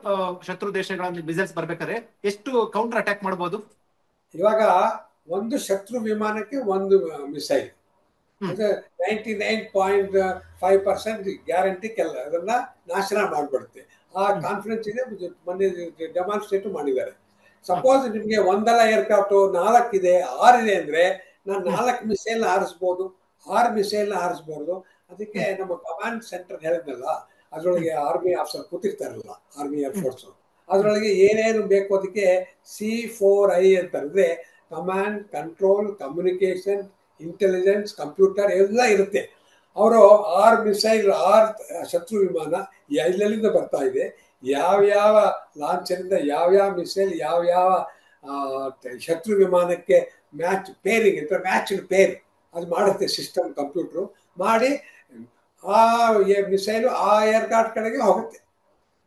ಶತ್ರು ದೇಶಗಳಲ್ಲಿ ಮಿಸೈಲ್ಸ್ ಬರ್ಬೇಕಾದ್ರೆ ಎಷ್ಟು ಕೌಂಟರ್ ಅಟ್ಯಾಕ್ ಮಾಡಬಹುದು? ಇವಾಗ ಒಂದು ಶತ್ರು ವಿಮಾನಕ್ಕೆ ಒಂದು ಮಿಸೈಲ್, 99.5% ಗ್ಯಾರಂಟಿ ಅದನ್ನ ನಾಶನ ಮಾಡ್ಬಿಡುತ್ತೆ. ಆ ಕಾನ್ಫಿಡೆನ್ಸ್ ಇದೆ, ಮೊನ್ನೆ ಡೆಮಾನ್ಸ್ಟ್ರೇಟ್ ಮಾಡಿದ್ದಾರೆ. ಸಪೋಸ್ ನಿಮ್ಗೆ ಒಂದಲ್ಲ ಏರ್ಕ್ರಾಫ್ಟ್ 4 ಇದೆ, 6 ಇದೆ ಅಂದ್ರೆ ನಾನು 4 ಮಿಸೈಲ್ ಹಾರಿಸ್ಬೋದು, 6 ಮಿಸೈಲ್ ಹಾರಿಸ್ಬೋದು. ಅದಕ್ಕೆ ನಮ್ಮ ಕಮಾಂಡ್ ಸೆಂಟರ್ ಹೇಳಿದ್ನಲ್ಲ, ಅದ್ರೊಳಗೆ ಆರ್ಮಿ ಆಫೀಸರ್ ಕೂತಿರ್ತಾರಲ್ಲ, ಆರ್ಮಿ ಏರ್ಫೋರ್ಸ್, ಅದ್ರೊಳಗೆ ಏನೇನು ಬೇಕು ಅದಕ್ಕೆ C4I ಅಂತ ಅಂದ್ರೆ command, control, communication, intelligence, computer ಎಲ್ಲ ಇರುತ್ತೆ. ಅವರು 6 ಮಿಸೈಲ್, 6 ಶತ್ರು ವಿಮಾನ ಎಲ್ಲೆಲ್ಲಿಂದ ಬರ್ತಾ ಇದೆ, ಯಾವ್ಯಾವ ಲಾಂಚರಿಂದ ಯಾವ್ಯಾವ ಮಿಸೈಲ್ ಯಾವ್ಯಾವ ಶತ್ರು ವಿಮಾನಕ್ಕೆ ಪೇರಿಂಗ್ ಅಂತ ಮ್ಯಾಚ್ಡ್ ಪೇರ್ ಅದು ಮಾಡುತ್ತೆ ಸಿಸ್ಟಮ್, ಕಂಪ್ಯೂಟ್ರು ಮಾಡಿ ಆ ಮಿಸೈಲು ಆ ಏರ್ಕ್ರಾಫ್ಟ್ ಕಡೆಗೆ ಹೋಗುತ್ತೆ.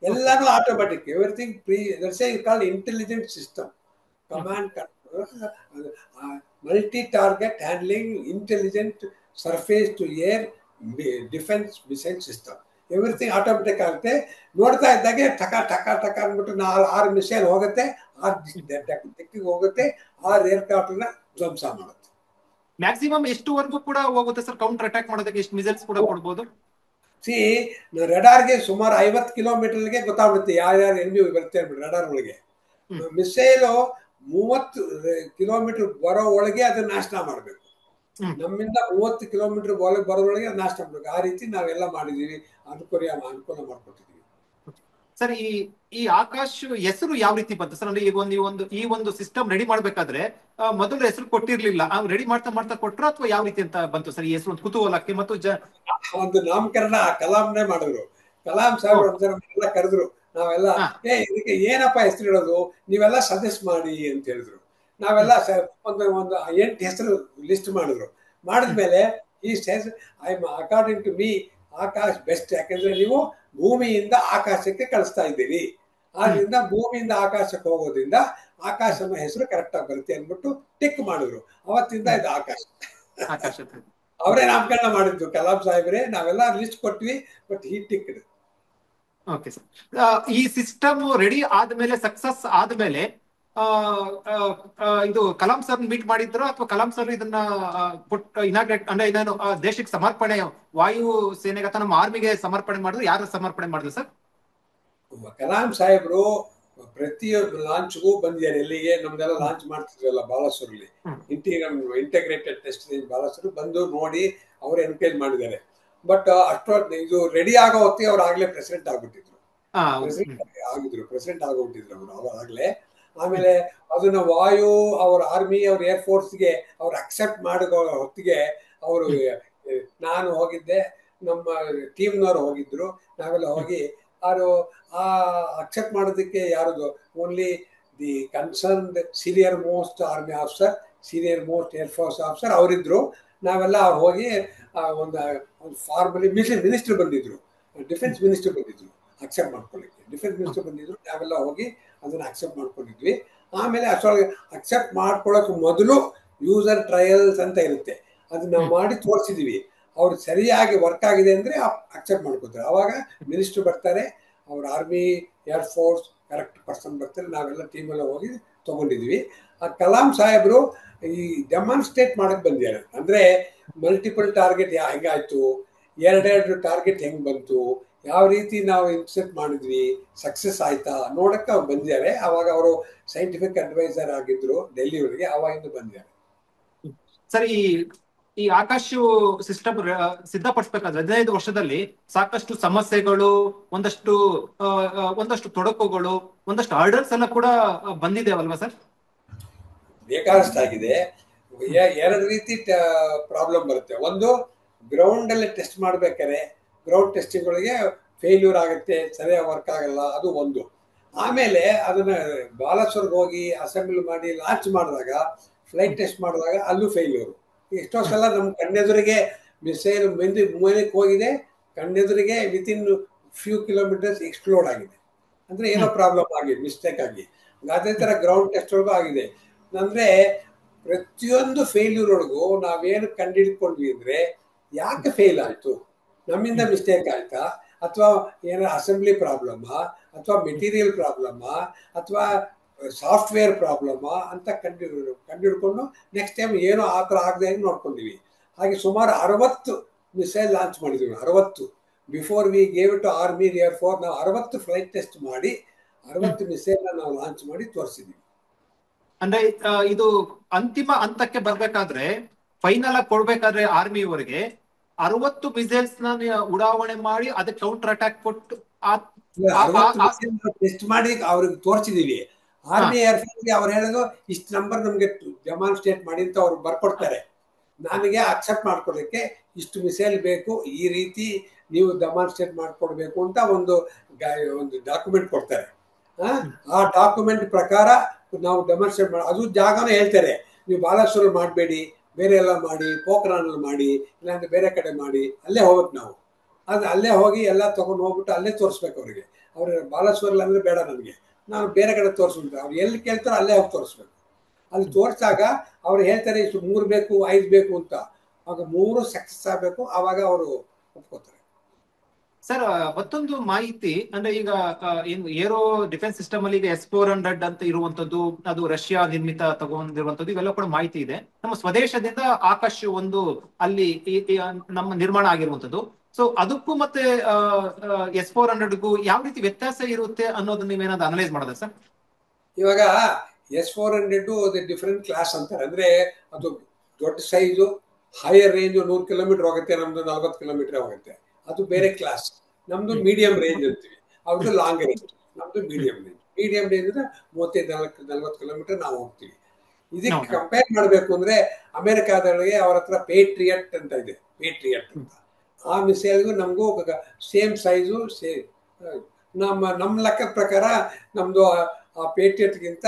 ಎಲ್ಲಾನು automatic, everything called intelligent system, command control, multi target handling, intelligent surface to air defence missile system, everything automatic ಆಗುತ್ತೆ. ನೋಡ್ತಾ ಇದ್ದಾಗೆ ಟಕ ಟಕ ಟಕ ಅಂದ್ಬಿಟ್ಟು 6 ಮಿಸೈಲ್ ಹೋಗುತ್ತೆ, ಆ ದಿಕ್ಕಿಗೆ ಹೋಗುತ್ತೆ, ಆ ಏರ್ಕ್ರಾಫ್ಟ್ ನ ಧ್ವಂಸ ಮಾಡುತ್ತೆ. ಮ್ಯಾಕ್ಸಿಮಮ್ ಎಷ್ಟುವರೆಗೂ ಕೂಡ ಹೋಗುತ್ತೆ ಸರ್ ಕೌಂಟರ್ ಅಟ್ಯಾಕ್ ಮಾಡೋದಕ್ಕೆ? ಎಷ್ಟು ಮಿಸೈಲ್ಸ್ ಕೂಡ ಕೊಡ್ಬೋದು? ಸಿ ರಡಾರ್ಗೆ ಸುಮಾರು 50 ಕಿಲೋಮೀಟರ್ಗೆ ಗೊತ್ತಾಗ್ಬಿಡುತ್ತೆ ಯಾರ್ಯಾರು ಎನಿಮಿ ಬರುತ್ತೆ ರಡಾರ್ ಒಳಗೆ. ಮಿಸೈಲು 30 ಕಿಲೋಮೀಟರ್ ಬರೋ ಒಳಗೆ ಅದನ್ನ ನಾಶನ ಮಾಡಬೇಕು. ನಮ್ಮಿಂದ 30 ಕಿಲೋಮೀಟರ್ ಒಳಗೆ ಬರೋದ್ರೊಳಗೆ ಅದು ನಾಶನ ಮಾಡಬೇಕು. ಆ ರೀತಿ ನಾವೆಲ್ಲ ಮಾಡಿದೀವಿ, ಅನುಕೂಲ ಮಾಡ್ಕೊಟ್ಟಿದೀವಿ. ಸರ್, ಈ ಆಕಾಶ್ ಹೆಸರು ಯಾವ ರೀತಿ ಬಂತು ಸರ್? ಅಂದ್ರೆ ಈ ಒಂದು ಸಿಸ್ಟಮ್ ರೆಡಿ ಮಾಡ್ಬೇಕಾದ್ರೆ ಮೊದಲು ಹೆಸರು ಕೊಟ್ಟಿರ್ಲಿಲ್ಲ, ರೆಡಿ ಮಾಡ್ತಾ ಕೊಟ್ರು ಅಥವಾ ಯಾವ ರೀತಿ ಅಂತ ಬಂತು ಸರ್ ಈ ಹೆಸರು? ಒಂದು ಕುತೂಹಲಕ್ಕೆ ಮತ್ತು ಒಂದು ನಾಮಕರಣ ಕಲಾಂನೇ ಮಾಡಿದ್ರು. ಕಲಾಂ ಸಾಹೇಬ್ರು ಒಂದ್ಸಲ ಕರೆದ್ರು. ನಾವೆಲ್ಲ ಇದಕ್ಕೆ ಏನಪ್ಪ ಹೆಸರು ಇಡೋದು, ನೀವೆಲ್ಲ ಸಜೆಸ್ಟ್ ಮಾಡಿ ಅಂತ ಹೇಳಿದ್ರು. ನಾವೆಲ್ಲ ಒಂದು 8 ಹೆಸರು ಲಿಸ್ಟ್ ಮಾಡಿದ್ರು. ಮಾಡಿದ್ಮೇಲೆ ಈ according to me Akash best, ಯಾಕಂದ್ರೆ ನೀವು ಭೂಮಿಯಿಂದ ಆಕಾಶಕ್ಕೆ ಕಳಿಸ್ತಾ ಇದ್ದೀರಿ, ಆದ್ರಿಂದ ಭೂಮಿಯಿಂದ ಆಕಾಶಕ್ಕೆ ಹೋಗೋದ್ರಿಂದ ಆಕಾಶ ಅನ್ನೋ ಹೆಸರು ಕರೆಕ್ಟ್ ಆಗಿ ಬರುತ್ತೆ ಅಂದ್ಬಿಟ್ಟು ಟಿಕ್ ಮಾಡಿದ್ರು. ಅವತ್ತಿಂದ ಇದು ಆಕಾಶ. ಅವರೇ ನಾಮಕರಣ ಮಾಡಿದ್ದು, ಕಲಾಂ ಸಾಹೇಬ್ರೆ. ನಾವೆಲ್ಲ ಲಿಸ್ಟ್ ಕೊಟ್ವಿ, ಬಟ್ ಹಿ ಟಿಕ್ಡ್. ಓಕೆ ಸರ್, ಈ ಸಿಸ್ಟಮ್ ರೆಡಿ ಆದ್ಮೇಲೆ, ಸಕ್ಸಸ್ ಆದ್ಮೇಲೆ ಇದು ಕಲಾಂ ಸರ್ ಮೀಟ್ ಮಾಡಿದ್ರು ಅಥವಾ ಕಲಾಂ ಸರ್ ಇದನ್ನ ಇನಾಗ್ರೇಟ್ ಅಂದ್ರೆ ಇದನ್ನು ದೇಶಕ್ಕೆ ಸಮರ್ಪಣೆ, ವಾಯು ಸೇನೆಗೆ ಅಥವಾ ನಮ್ಮ ಆರ್ಮಿಗೆ ಸಮರ್ಪಣೆ ಮಾಡಿದ್ರು? ಯಾರು ಸಮರ್ಪಣೆ ಮಾಡಿದ್ರು ಸರ್? ಕಲಾಂ ಸಾಹೇಬ್ರು ಪ್ರತಿಯೊಂದು ಲಾಂಚ್ಗೂ ಬಂದಿದ್ದಾರೆ. ಎಲ್ಲಿಗೆ ನಮ್ದೆಲ್ಲ ಲಾಂಚ್ ಮಾಡ್ತಿದ್ವಲ್ಲ ಬಾಲಾಸೂರಲ್ಲಿ, ಇಂಟಿಗ್ರೇಟೆಡ್ ಟೆಸ್ಟ್ ರೇಂಜ್ ಬಾಲಾಸೂರು ಬಂದು ನೋಡಿ ಅವ್ರು ಎನ್ಕರೇಜ್ ಮಾಡಿದ್ದಾರೆ. ಬಟ್ ಅಷ್ಟೊಂದು ಇದು ರೆಡಿ ಆಗೋ ಹೊತ್ತಿಗೆ ಅವ್ರು ಆಗ್ಲೇ ಪ್ರೆಸಿಡೆಂಟ್ ಆಗ್ಬಿಟ್ಟಿದ್ರು. ಪ್ರೆಸಿಡೆಂಟ್ ಆಗೋಗ್ಬಿಟ್ಟಿದ್ರು ಅವರು ಆಗ್ಲೇ. ಆಮೇಲೆ ಅದನ್ನ ವಾಯು, ಅವ್ರ ಆರ್ಮಿ, ಅವ್ರ ಏರ್ ಫೋರ್ಸ್ಗೆ ಅವ್ರು ಅಕ್ಸೆಪ್ಟ್ ಮಾಡೋ ಹೊತ್ತಿಗೆ ಅವರು, ನಾನು ಹೋಗಿದ್ದೆ, ನಮ್ಮ ಟೀಮ್ನವ್ರು ಹೋಗಿದ್ರು, ನಾವೆಲ್ಲ ಹೋಗಿ ಅವರು ಅಕ್ಸೆಪ್ಟ್ ಮಾಡೋದಕ್ಕೆ ಯಾರದು only the concerned senior most army officer, senior most air force officer ಅವರಿದ್ರು. ನಾವೆಲ್ಲ ಹೋಗಿ ಒಂದು ಫಾರ್ಮಲಿ ಮಿನಿಸ್ಟರ್ ಬಂದಿದ್ರು, ಡಿಫೆನ್ಸ್ ಮಿನಿಸ್ಟರ್ ಬಂದಿದ್ರು ಅಕ್ಸೆಪ್ಟ್ ಮಾಡ್ಕೊಳ್ಳಿಕ್ಕೆ. ಡಿಫೆನ್ಸ್ ಮಿನಿಸ್ಟರ್ ಬಂದಿದ್ರು, ನಾವೆಲ್ಲ ಹೋಗಿ ಅದನ್ನ ಅಕ್ಸೆಪ್ಟ್ ಮಾಡ್ಕೊಂಡಿದ್ವಿ. ಆಮೇಲೆ ಅಷ್ಟೊಳಗೆ ಅಕ್ಸೆಪ್ಟ್ ಮಾಡ್ಕೊಳ್ಳೋಕೆ ಮೊದಲು ಯೂಸರ್ ಟ್ರಯಲ್ಸ್ ಅಂತ ಇರುತ್ತೆ, ಅದನ್ನ ಮಾಡಿ ತೋರಿಸಿದೀವಿ. ಅವ್ರು ಸರಿಯಾಗಿ ವರ್ಕ್ ಆಗಿದೆ ಅಂದ್ರೆ ಅಕ್ಸೆಪ್ಟ್ ಮಾಡ್ಕೊತಾರೆ. ಅವಾಗ ಮಿನಿಸ್ಟರ್ ಬರ್ತಾರೆ, ಅವ್ರ army air force correct person ಬರ್ತಾರೆ, ನಾವೆಲ್ಲ ಟೀಮೆಲ್ಲ ಹೋಗಿ ತಗೊಂಡಿದ್ವಿ. ಆ ಕಲಾಂ ಸಾಹೇಬ್ರು ಈ ಡೆಮಾನ್ಸ್ಟ್ರೇಟ್ ಮಾಡಕ್ ಬಂದಿದ್ದಾರೆ. ಅಂದ್ರೆ ಮಲ್ಟಿಪಲ್ ಟಾರ್ಗೆಟ್ ಹೆಂಗಾಯ್ತು, ಎರಡೆರಡು ಟಾರ್ಗೆಟ್ ಹೆಂಗ್ ಬಂತು, ಯಾವ ರೀತಿ ನಾವು ಇನ್ಸೆಟ್ ಮಾಡಿದ್ವಿ, ಸಕ್ಸಸ್ ಆಯ್ತಾ ನೋಡಕ್ಕೆ ಅವ್ರು ಬಂದಿದ್ದಾರೆ. ಅವಾಗ ಅವರು ಸೈಂಟಿಫಿಕ್ ಅಡ್ವೈಸರ್ ಆಗಿದ್ರು ಡೆಲ್ಲಿವರೆಗೆ, ಅವಾಗಿಂದ ಬಂದಿದ್ದಾರೆ. ಸರಿ, ಈ ಆಕಾಶ್ ಸಿಸ್ಟಮ್ ಸಿದ್ಧಪಡಿಸಬೇಕಾದ್ರೆ 15 ವರ್ಷದಲ್ಲಿ ಸಾಕಷ್ಟು ಸಮಸ್ಯೆಗಳು, ಒಂದಷ್ಟು ತೊಡಕುಗಳು, ಒಂದಷ್ಟು ಹರ್ಡಲ್ಸ್ ಎಲ್ಲ ಕೂಡ ಬಂದಿದ್ದೇವಲ್ವಾ ಸರ್? ಬೇಕಾದಷ್ಟಾಗಿದೆ. 2 ರೀತಿ ಪ್ರಾಬ್ಲಮ್ ಬರುತ್ತೆ. ಒಂದು, ಗ್ರೌಂಡ್ ಅಲ್ಲಿ ಟೆಸ್ಟ್ ಮಾಡ್ಬೇಕಾದ್ರೆ ಗ್ರೌಂಡ್ ಟೆಸ್ಟಿಂಗ್ಗಳಿಗೆ ಫೇಲ್ಯೂರ್ ಆಗುತ್ತೆ, ಸರಿಯಾಗಿ ವರ್ಕ್ ಆಗಲ್ಲ, ಅದು ಒಂದು. ಆಮೇಲೆ ಅದನ್ನ ಬಾಲಾಸೂರ್ಗೆ ಹೋಗಿ ಅಸೆಂಬ್ಲಿ ಮಾಡಿ ಲಾಂಚ್ ಮಾಡಿದಾಗ, ಫ್ಲೈಟ್ ಟೆಸ್ಟ್ ಮಾಡಿದಾಗ ಅಲ್ಲೂ ಫೇಲ್ಯೂರು. ಎಷ್ಟೋ ಸಲ ನಮ್ಮ ಕಣ್ಣೆದುರಿಗೆ ಮಿಸೈಲ್ ಮುಂದಕ್ಕೆ ಹೋಗಿದೆ, ಕಣ್ಣೆದುರಿಗೆ ವಿತಿನ್ ಫ್ಯೂ ಕಿಲೋಮೀಟರ್ಸ್ ಎಕ್ಸ್ಪ್ಲೋಡ್ ಆಗಿದೆ. ಅಂದ್ರೆ ಏನೋ ಪ್ರಾಬ್ಲಮ್ ಆಗಿದೆ, ಮಿಸ್ಟೇಕ್ ಆಗಿ. ಅದೇ ತರ ಗ್ರೌಂಡ್ ಟೆಸ್ಟ್ ಒಳಗೂ ಆಗಿದೆ. ಅಂದ್ರೆ ಪ್ರತಿಯೊಂದು ಫೇಲ್ಯೂರ್ ಒಳಗೂ ನಾವೇನು ಕಂಡುಹಿಡ್ಕೊಂಡ್ವಿ ಅಂದ್ರೆ, ಯಾಕೆ ಫೇಲ್ ಆಯ್ತು, ನಮ್ಮಿಂದ ಮಿಸ್ಟೇಕ್ ಆಯ್ತಾ, ಅಥವಾ ಏನೋ ಅಸೆಂಬ್ಲಿ ಪ್ರಾಬ್ಲಮ್ಮಾ, ಅಥವಾ ಮೆಟೀರಿಯಲ್ ಪ್ರಾಬ್ಲಮ್ಮಾ, ಅಥವಾ ಸಾಫ್ಟ್ವೇರ್ ಪ್ರಾಬ್ಲಮ್ಮಾ ಅಂತ ಕಂಡುಹಿಡ್ಕೊಂಡು ನೆಕ್ಸ್ಟ್ ಟೈಮ್ ಏನೋ ಆ ಥರ ಆಗದೆ ನೋಡ್ಕೊಂಡಿವಿ. ಹಾಗೆ ಸುಮಾರು 60 ಮಿಸೈಲ್ ಲಾಂಚ್ ಮಾಡಿದ್ವಿ. 60 before we gave to army air force ನಾವು 60 ಫ್ಲೈಟ್ ಟೆಸ್ಟ್ ಮಾಡಿ 60 ಮಿಸೈಲ್ ನಾವು ಲಾಂಚ್ ಮಾಡಿ ತೋರಿಸಿದ್ವಿ. ಅಂದ್ರೆ ಇದು ಅಂತಿಮ ಹಂತಕ್ಕೆ ಬರ್ಬೇಕಾದ್ರೆ, ಫೈನಲ್ ಆಗಿ ಕೊಡ್ಬೇಕಾದ್ರೆ ಆರ್ಮಿಯವರಿಗೆ 60 ಮಿಸೈಲ್ಸ್ ಉಡಾವಣೆ ಮಾಡಿ ಅದಕ್ಕೆ ಕೌಂಟರ್ ಅಟ್ಯಾಕ್ ಕೊಟ್ಟು ಟೆಸ್ಟ್ ಮಾಡಿ ಅವ್ರಿಗೆ ತೋರಿಸಿದೀವಿ. ಆರ್ಮಿ ಏರ್ ಫೋರ್ಸ್ಗೆ ಅವ್ರು ಹೇಳೋದು ಇಷ್ಟು ನಂಬರ್ ನಮ್ಗೆ ಡೆಮಾನ್ಸ್ಟ್ರೇಟ್ ಮಾಡಿ ಅಂತ ಅವ್ರು ಬರ್ಕೊಡ್ತಾರೆ. ನನಗೆ ಅಕ್ಸೆಪ್ಟ್ ಮಾಡ್ಕೊಡಕ್ಕೆ ಇಷ್ಟು ಮಿಸೈಲ್ ಬೇಕು, ಈ ರೀತಿ ನೀವು ಡೆಮಾನ್ಸ್ಟ್ರೇಟ್ ಮಾಡ್ಕೊಡ್ಬೇಕು ಅಂತ ಒಂದು ಡಾಕ್ಯುಮೆಂಟ್ ಕೊಡ್ತಾರೆ. ಆ ಡಾಕ್ಯುಮೆಂಟ್ ಪ್ರಕಾರ ನಾವು ಡೆಮಾನ್ಸ್ಟ್ರೇಟ್ ಮಾಡಿ, ಅದು ಜಾಗನ ಹೇಳ್ತಾರೆ, ನೀವು ಬಾಲಾಸೂರ್ ಮಾಡಬೇಡಿ, ಬೇರೆ ಎಲ್ಲ ಮಾಡಿ, ಪೋಖ್ರಾನಲ್ಲಿ ಮಾಡಿ, ಇಲ್ಲಾಂದ್ರೆ ಬೇರೆ ಕಡೆ ಮಾಡಿ, ಅಲ್ಲೇ ಹೋಗ್ಬೇಕು ನಾವು. ಅದು ಅಲ್ಲೇ ಹೋಗಿ ಎಲ್ಲ ತಗೊಂಡು ಹೋಗ್ಬಿಟ್ಟು ಅಲ್ಲೇ ತೋರಿಸ್ಬೇಕು ಅವ್ರಿಗೆ. ಅವ್ರಿಗೆ ಬಾಲಾಸೂರಲ್ಲಿ ಅಂದ್ರೆ ಬೇಡ, ನನಗೆ ನಾನು ಬೇರೆ ಕಡೆ ತೋರಿಸ್ಬಿಟ್ಟು, ಅವ್ರು ಎಲ್ಲಿ ಕೇಳ್ತಾರೋ ಅಲ್ಲೇ ಹೋಗಿ ತೋರಿಸ್ಬೇಕು. ಅಲ್ಲಿ ತೋರಿಸಿದಾಗ ಅವ್ರು ಹೇಳ್ತಾರೆ ಇಷ್ಟು 3 ಬೇಕು, 5 ಬೇಕು ಅಂತ. ಆಗ 3 ಸಕ್ಸಸ್ ಆಗಬೇಕು, ಆವಾಗ ಅವರು ಒಪ್ಕೋತಾರೆ. ಸರ್ ಮತ್ತೊಂದು ಮಾಹಿತಿ ಅಂದ್ರೆ ಈಗ ಏನು ಏರೋ ಡಿಫೆನ್ಸ್ ಸಿಸ್ಟಮ್ ಅಲ್ಲಿ ಈಗ S-400 ಅಂತ ಇರುವಂತದ್ದು, ಅದು ರಷ್ಯಾ ನಿರ್ಮಿತ ತಗೊಂಡಿರುವಂತದ್ದು, ಇವೆಲ್ಲ ಕೂಡ ಮಾಹಿತಿ ಇದೆ. ನಮ್ಮ ಸ್ವದೇಶದಿಂದ ಆಕಾಶ್ ಒಂದು ಅಲ್ಲಿ ನಮ್ಮ ನಿರ್ಮಾಣ ಆಗಿರುವಂತದ್ದು. ಸೊ ಅದಕ್ಕೂ ಮತ್ತೆ S-400ಗೂ ಯಾವ ರೀತಿ ವ್ಯತ್ಯಾಸ ಇರುತ್ತೆ ಅನ್ನೋದನ್ನ ನೀವೇನಾದ್ರು ಅನಲೈಸ್ ಮಾಡೋದ ಸರ್? ಇವಾಗ S-400 ಡಿಫರೆಂಟ್ ಕ್ಲಾಸ್ ಅಂತಾರೆ. ಅಂದ್ರೆ ಅದು ದೊಡ್ಡ ಸೈಜು, ಹೈಯರ್ ರೇಂಜ್ 100 ಕಿಲೋಮೀಟರ್ ಹೋಗುತ್ತೆ, ನಮ್ದು 40 ಕಿಲೋಮೀಟರ್ ಹೋಗುತ್ತೆ. ಅದು ಬೇರೆ ಕ್ಲಾಸ್. ನಮ್ದು ಮೀಡಿಯಂ ರೇಂಜ್ ಅಂತೀವಿ, ಅವ್ರದ್ದು ಲಾಂಗ್ ರೇಂಜ್, ನಮ್ದು ಮೀಡಿಯಂ ರೇಂಜ್. ಮೀಡಿಯಂ ರೇಂಜ್ ಅಂದ್ರೆ 35-40 ಕಿಲೋಮೀಟರ್ ನಾವು ಹೋಗ್ತೀವಿ. ಇದಕ್ಕೆ ಕಂಪೇರ್ ಮಾಡಬೇಕು ಅಂದ್ರೆ ಅಮೆರಿಕಾದೊಳಗೆ ಅವ್ರ ಹತ್ರ ಪೇಟ್ರಿಯಟ್ ಅಂತ ಇದೆ, ಪೇಟ್ರಿಯಟ್ ಅಂತ. ಆ ಮಿಸೈಲ್ಗೂ ನಮಗೂ ಸೇಮ್ ಸೈಜು, ಸೇಮ್. ನಮ್ಮ ಲೆಕ್ಕದ ಪ್ರಕಾರ ನಮ್ದು ಆ ಪೇಟ್ರಿಯಟ್ಗಿಂತ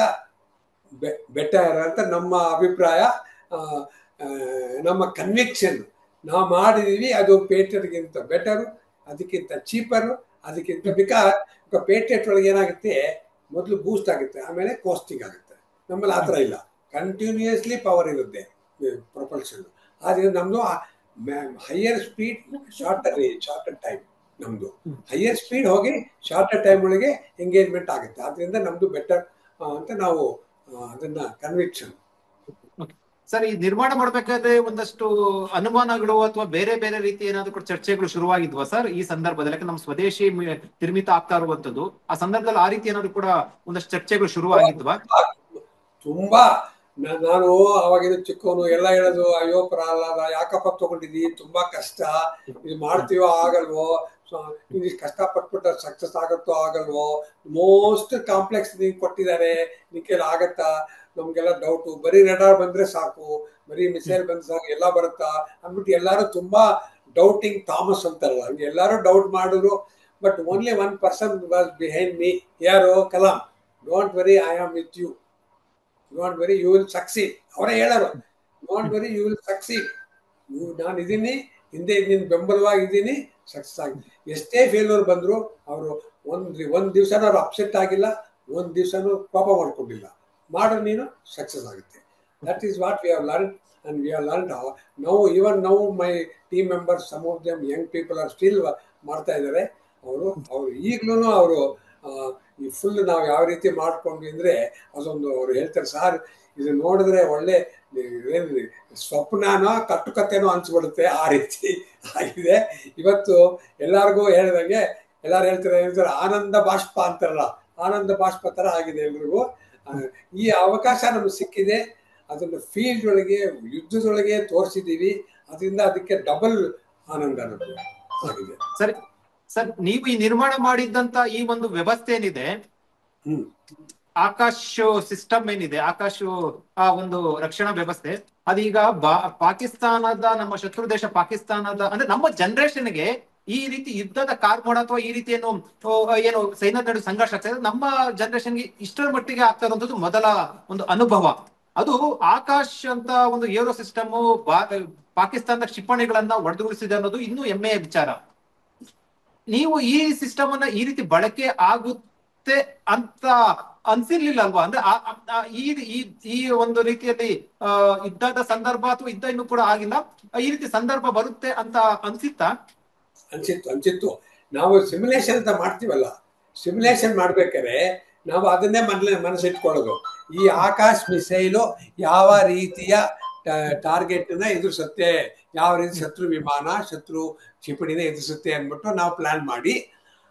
ಬೆಟರ್ ಅಂತ ನಮ್ಮ ಅಭಿಪ್ರಾಯ, ನಮ್ಮ ಕನ್ವಿಕ್ಷನ್. ನಾವು ಮಾಡಿದೀವಿ ಅದು ಪೇಟ್ರಿಯಟ್ಗಿಂತ ಬೆಟರು, ಅದಕ್ಕಿಂತ ಚೀಪರು, ಅದಕ್ಕಿಂತ ಬಿಕಾಸ್ ಪೇಟ್ರಿಯಟ್ ಒಳಗೆ ಏನಾಗುತ್ತೆ, ಮೊದಲು ಬೂಸ್ಟ್ ಆಗುತ್ತೆ, ಆಮೇಲೆ ಕಾಸ್ಟಿಂಗ್ ಆಗುತ್ತೆ. ನಮ್ಮಲ್ಲಿ ಆ ಥರ ಇಲ್ಲ, ಕಂಟಿನ್ಯೂಯಸ್ಲಿ ಪವರ್ ಇರುತ್ತೆ ಪ್ರೊಪಲ್ಷನ್. ಆದರೆ ನಮ್ಮದು higher speed, shorter range, shorter time. ನಮ್ಮದು ಹೈಯರ್ ಸ್ಪೀಡ್ ಹೋಗಿ ಶಾರ್ಟರ್ ಟೈಮ್ ಒಳಗೆ ಎಂಗೇಜ್ಮೆಂಟ್ ಆಗುತ್ತೆ. ಆದ್ದರಿಂದ ನಮ್ಮದು ಬೆಟರ್ ಅಂತ ನಾವು ಅದನ್ನ ಕನ್ವಿಕ್ಷನ್. ಸರ್, ಈ ನಿರ್ಮಾಣ ಮಾಡ್ಬೇಕಾದ್ರೆ ಒಂದಷ್ಟು ಅನುಮಾನಗಳು ಅಥವಾ ಬೇರೆ ಬೇರೆ ರೀತಿ ಏನಾದ್ರು ಚರ್ಚೆಗಳು ಶುರುವಾಗಿದ್ವಾ ಸರ್ ಈ ಸಂದರ್ಭದಲ್ಲಿ? ಯಾಕಂದ್ರೆ ನಮ್ಮ ಸ್ವದೇಶಿ ನಿರ್ಮಿತ ಆಗ್ತಾ ಇರುವಂತದ್ದು, ಆ ಸಂದರ್ಭದಲ್ಲಿ ಆ ರೀತಿ ಏನಾದ್ರು ಕೂಡ ಒಂದಷ್ಟು ಚರ್ಚೆಗಳು ಶುರುವಾಗಿದ್ವಾ? ತುಂಬಾ. ನಾನು ಅವಾಗಿನ ಚಿಕ್ಕವನು ಎಲ್ಲ ಹೇಳೋದು, ಅಯ್ಯೋ ಪ್ರಹ್ಲಾದ ಯಾಕಪ್ಪ ತಗೊಂಡಿದ್ದಿ, ತುಂಬಾ ಕಷ್ಟ, ಇದು ಮಾಡ್ತೀವೋ ಆಗಲ್ವೋ, ಇದಿಷ್ಟು ಕಷ್ಟ ಪಟ್ಬಿಟ್ಟ ಸಕ್ಸಸ್ ಆಗುತ್ತೋ ಆಗಲ್ವೋ, ಮೋಸ್ಟ್ ಕಾಂಪ್ಲೆಕ್ಸ್ ನೀವು ಕೊಟ್ಟಿದ್ದಾರೆ, ನಿಕ್ಕೆಲ್ಲ ಆಗತ್ತಾ, ನಮ್ಗೆಲ್ಲ ಡೌಟು. ಬರೀ ರೆಡಾರ್ ಬಂದ್ರೆ ಸಾಕು, ಬರೀ ಮಿಸೈಲ್ ಬಂದ್ರೆ ಸಾಕು, ಎಲ್ಲ ಬರುತ್ತಾ ಅಂದ್ಬಿಟ್ಟು ಎಲ್ಲಾರು ತುಂಬಾ ಡೌಟಿಂಗ್ ಥಾಮಸ್ ಅಂತಾರಲ್ಲ, ಹಂಗೆ ಎಲ್ಲಾರು ಡೌಟ್ ಮಾಡಿದ್ರು. But only one person was behind me. ಯಾರು? Kalam. Don't worry, I am with you, don't worry, you will succeed. ಅವರೇ ಹೇಳೋರು, don't worry, you will succeed. ನಾನು ಇದೀನಿ, ಹಿಂದೆ ನಿನ್ನ ಬೆಂಬಲವಾಗಿದ್ದೀನಿ, ಸಕ್ಸಸ್ ಆಗಿ. ಎಷ್ಟೇ ಫೇಲ್ಯೂರ್ ಬಂದ್ರು ಅವರು ಒಂದ್ ದಿವ್ಸನೂ ಅವ್ರು ಅಪ್ಸೆಟ್ ಆಗಿಲ್ಲ, ಒಂದ್ ದಿವ್ಸನೂ ಕೋಪ ಮಾಡ್ಕೊಂಡಿಲ್ಲ. ಮಾಡು ನೀನು, ಸಕ್ಸಸ್ ಆಗುತ್ತೆ. That is what we have learn, and we have learn now. Even now my team members, some of them young people are still ಮಾಡ್ತಾ ಇದ್ದಾರೆ. ಅವರು ಈಗ್ಲೂ ಅವರು ಈ ಫುಲ್ ನಾವು ಯಾವ ರೀತಿ ಮಾಡ್ಕೊಂಡ್ವಿ ಅಂದ್ರೆ ಅದೊಂದು ಅವ್ರು ಹೇಳ್ತಾರೆ, ಸಾರ್ ಇದು ನೋಡಿದ್ರೆ ಒಳ್ಳೆ ಸ್ವಪ್ನನೋ ಕಟ್ಟುಕತೆನೋ ಅನ್ಸ್ಬಿಡುತ್ತೆ, ಆ ರೀತಿ ಆಗಿದೆ. ಇವತ್ತು ಎಲ್ಲಾರ್ಗೂ ಹೇಳಿದಂಗೆ ಎಲ್ಲಾರು ಹೇಳ್ತಾರೆ ಆನಂದ ಬಾಷ್ಪ ಅಂತಾರಲ್ಲ, ಆನಂದ ಬಾಷ್ಪ ತರ ಆಗಿದೆ ಎಲ್ರಿಗೂ. ಈ ಅವಕಾಶ ನಮ್ಗೆ ಸಿಕ್ಕಿದೆ, ಅದನ್ನು ಫೀಲ್ಡ್ ಒಳಗೆ, ಯುದ್ಧದೊಳಗೆ ತೋರಿಸಿದೀವಿ. ಅದರಿಂದ ಅದಕ್ಕೆ ಡಬಲ್ ಆನಂದ ನಮಗೆ ಆಗಿದೆ. ಸರಿ ಸರ್, ನೀವು ಈ ನಿರ್ಮಾಣ ಮಾಡಿದ್ದಂತ ಈ ಒಂದು ವ್ಯವಸ್ಥೆ ಏನಿದೆ, ಆಕಾಶ್ ಸಿಸ್ಟಮ್ ಏನಿದೆ, ಆಕಾಶ್ ಆ ಒಂದು ರಕ್ಷಣಾ ವ್ಯವಸ್ಥೆ, ಅದೀಗ ಪಾಕಿಸ್ತಾನದ, ನಮ್ಮ ಶತ್ರು ದೇಶ ಪಾಕಿಸ್ತಾನದ, ಅಂದ್ರೆ ನಮ್ಮ ಜನರೇಷನ್ಗೆ ಈ ರೀತಿ ಯುದ್ಧದ ಕಾರ್ಮೋಡ ಅಥವಾ ಈ ರೀತಿ ಏನು ಸೈನ್ಯದ ನಡುವೆ ಸಂಘರ್ಷ ಆಗ್ತಾ ಇದೆ, ನಮ್ಮ ಜನರೇಷನ್ಗೆ ಇಷ್ಟರ ಮಟ್ಟಿಗೆ ಆಗ್ತಾ ಇರುವಂತದ್ದು ಮೊದಲ ಒಂದು ಅನುಭವ. ಅದು ಆಕಾಶ್ ಅಂತ ಒಂದು ಏರೋ ಸಿಸ್ಟಮ್ ಪಾಕಿಸ್ತಾನದ ಕ್ಷಿಪಣಿಗಳನ್ನ ಒಡೆದುರುಳಿಸಿದೆ ಅನ್ನೋದು ಇನ್ನೂ ಹೆಮ್ಮೆಯ ವಿಚಾರ. ನೀವು ಈ ಸಿಸ್ಟಮ್ ಅನ್ನ ಈ ರೀತಿ ಬಳಕೆ ಆಗುತ್ತೆ ಅಂತ ಅನ್ಸಿರ್ಲಿಲ್ಲ ಅಲ್ವಾ? ಅಂದ್ರೆ ಈ ಒಂದು ರೀತಿಯಲ್ಲಿ ಯುದ್ಧದ ಸಂದರ್ಭ ಅಥವಾ ಯುದ್ಧ ಇನ್ನೂ ಕೂಡ ಆಗಿಲ್ಲ, ಈ ರೀತಿ ಸಂದರ್ಭ ಬರುತ್ತೆ ಅಂತ ಅನ್ಸಿತ್ತಾ? ಅನ್ಸಿತ್ತು. ನಾವು ಸಿಮ್ಯುಲೇಷನ್ ಅಂತ ಮಾಡ್ತೀವಲ್ಲ, ಸಿಮ್ಯುಲೇಷನ್ ಮಾಡ್ಬೇಕಾದ್ರೆ ನಾವು ಅದನ್ನೇ ಮನಸ್ಸಿಟ್ಕೊಳ್ಳೋದು. ಈ ಆಕಾಶ್ ಮಿಸೈಲು ಯಾವ ರೀತಿಯ ಟಾರ್ಗೆಟ್ ನ ಎದುರಿಸುತ್ತೆ, ಯಾವ ರೀತಿ ಶತ್ರು ವಿಮಾನ, ಶತ್ರು ಕ್ಷಿಪಣಿನ ಎದುರಿಸುತ್ತೆ ಅಂದ್ಬಿಟ್ಟು ನಾವು ಪ್ಲಾನ್ ಮಾಡಿ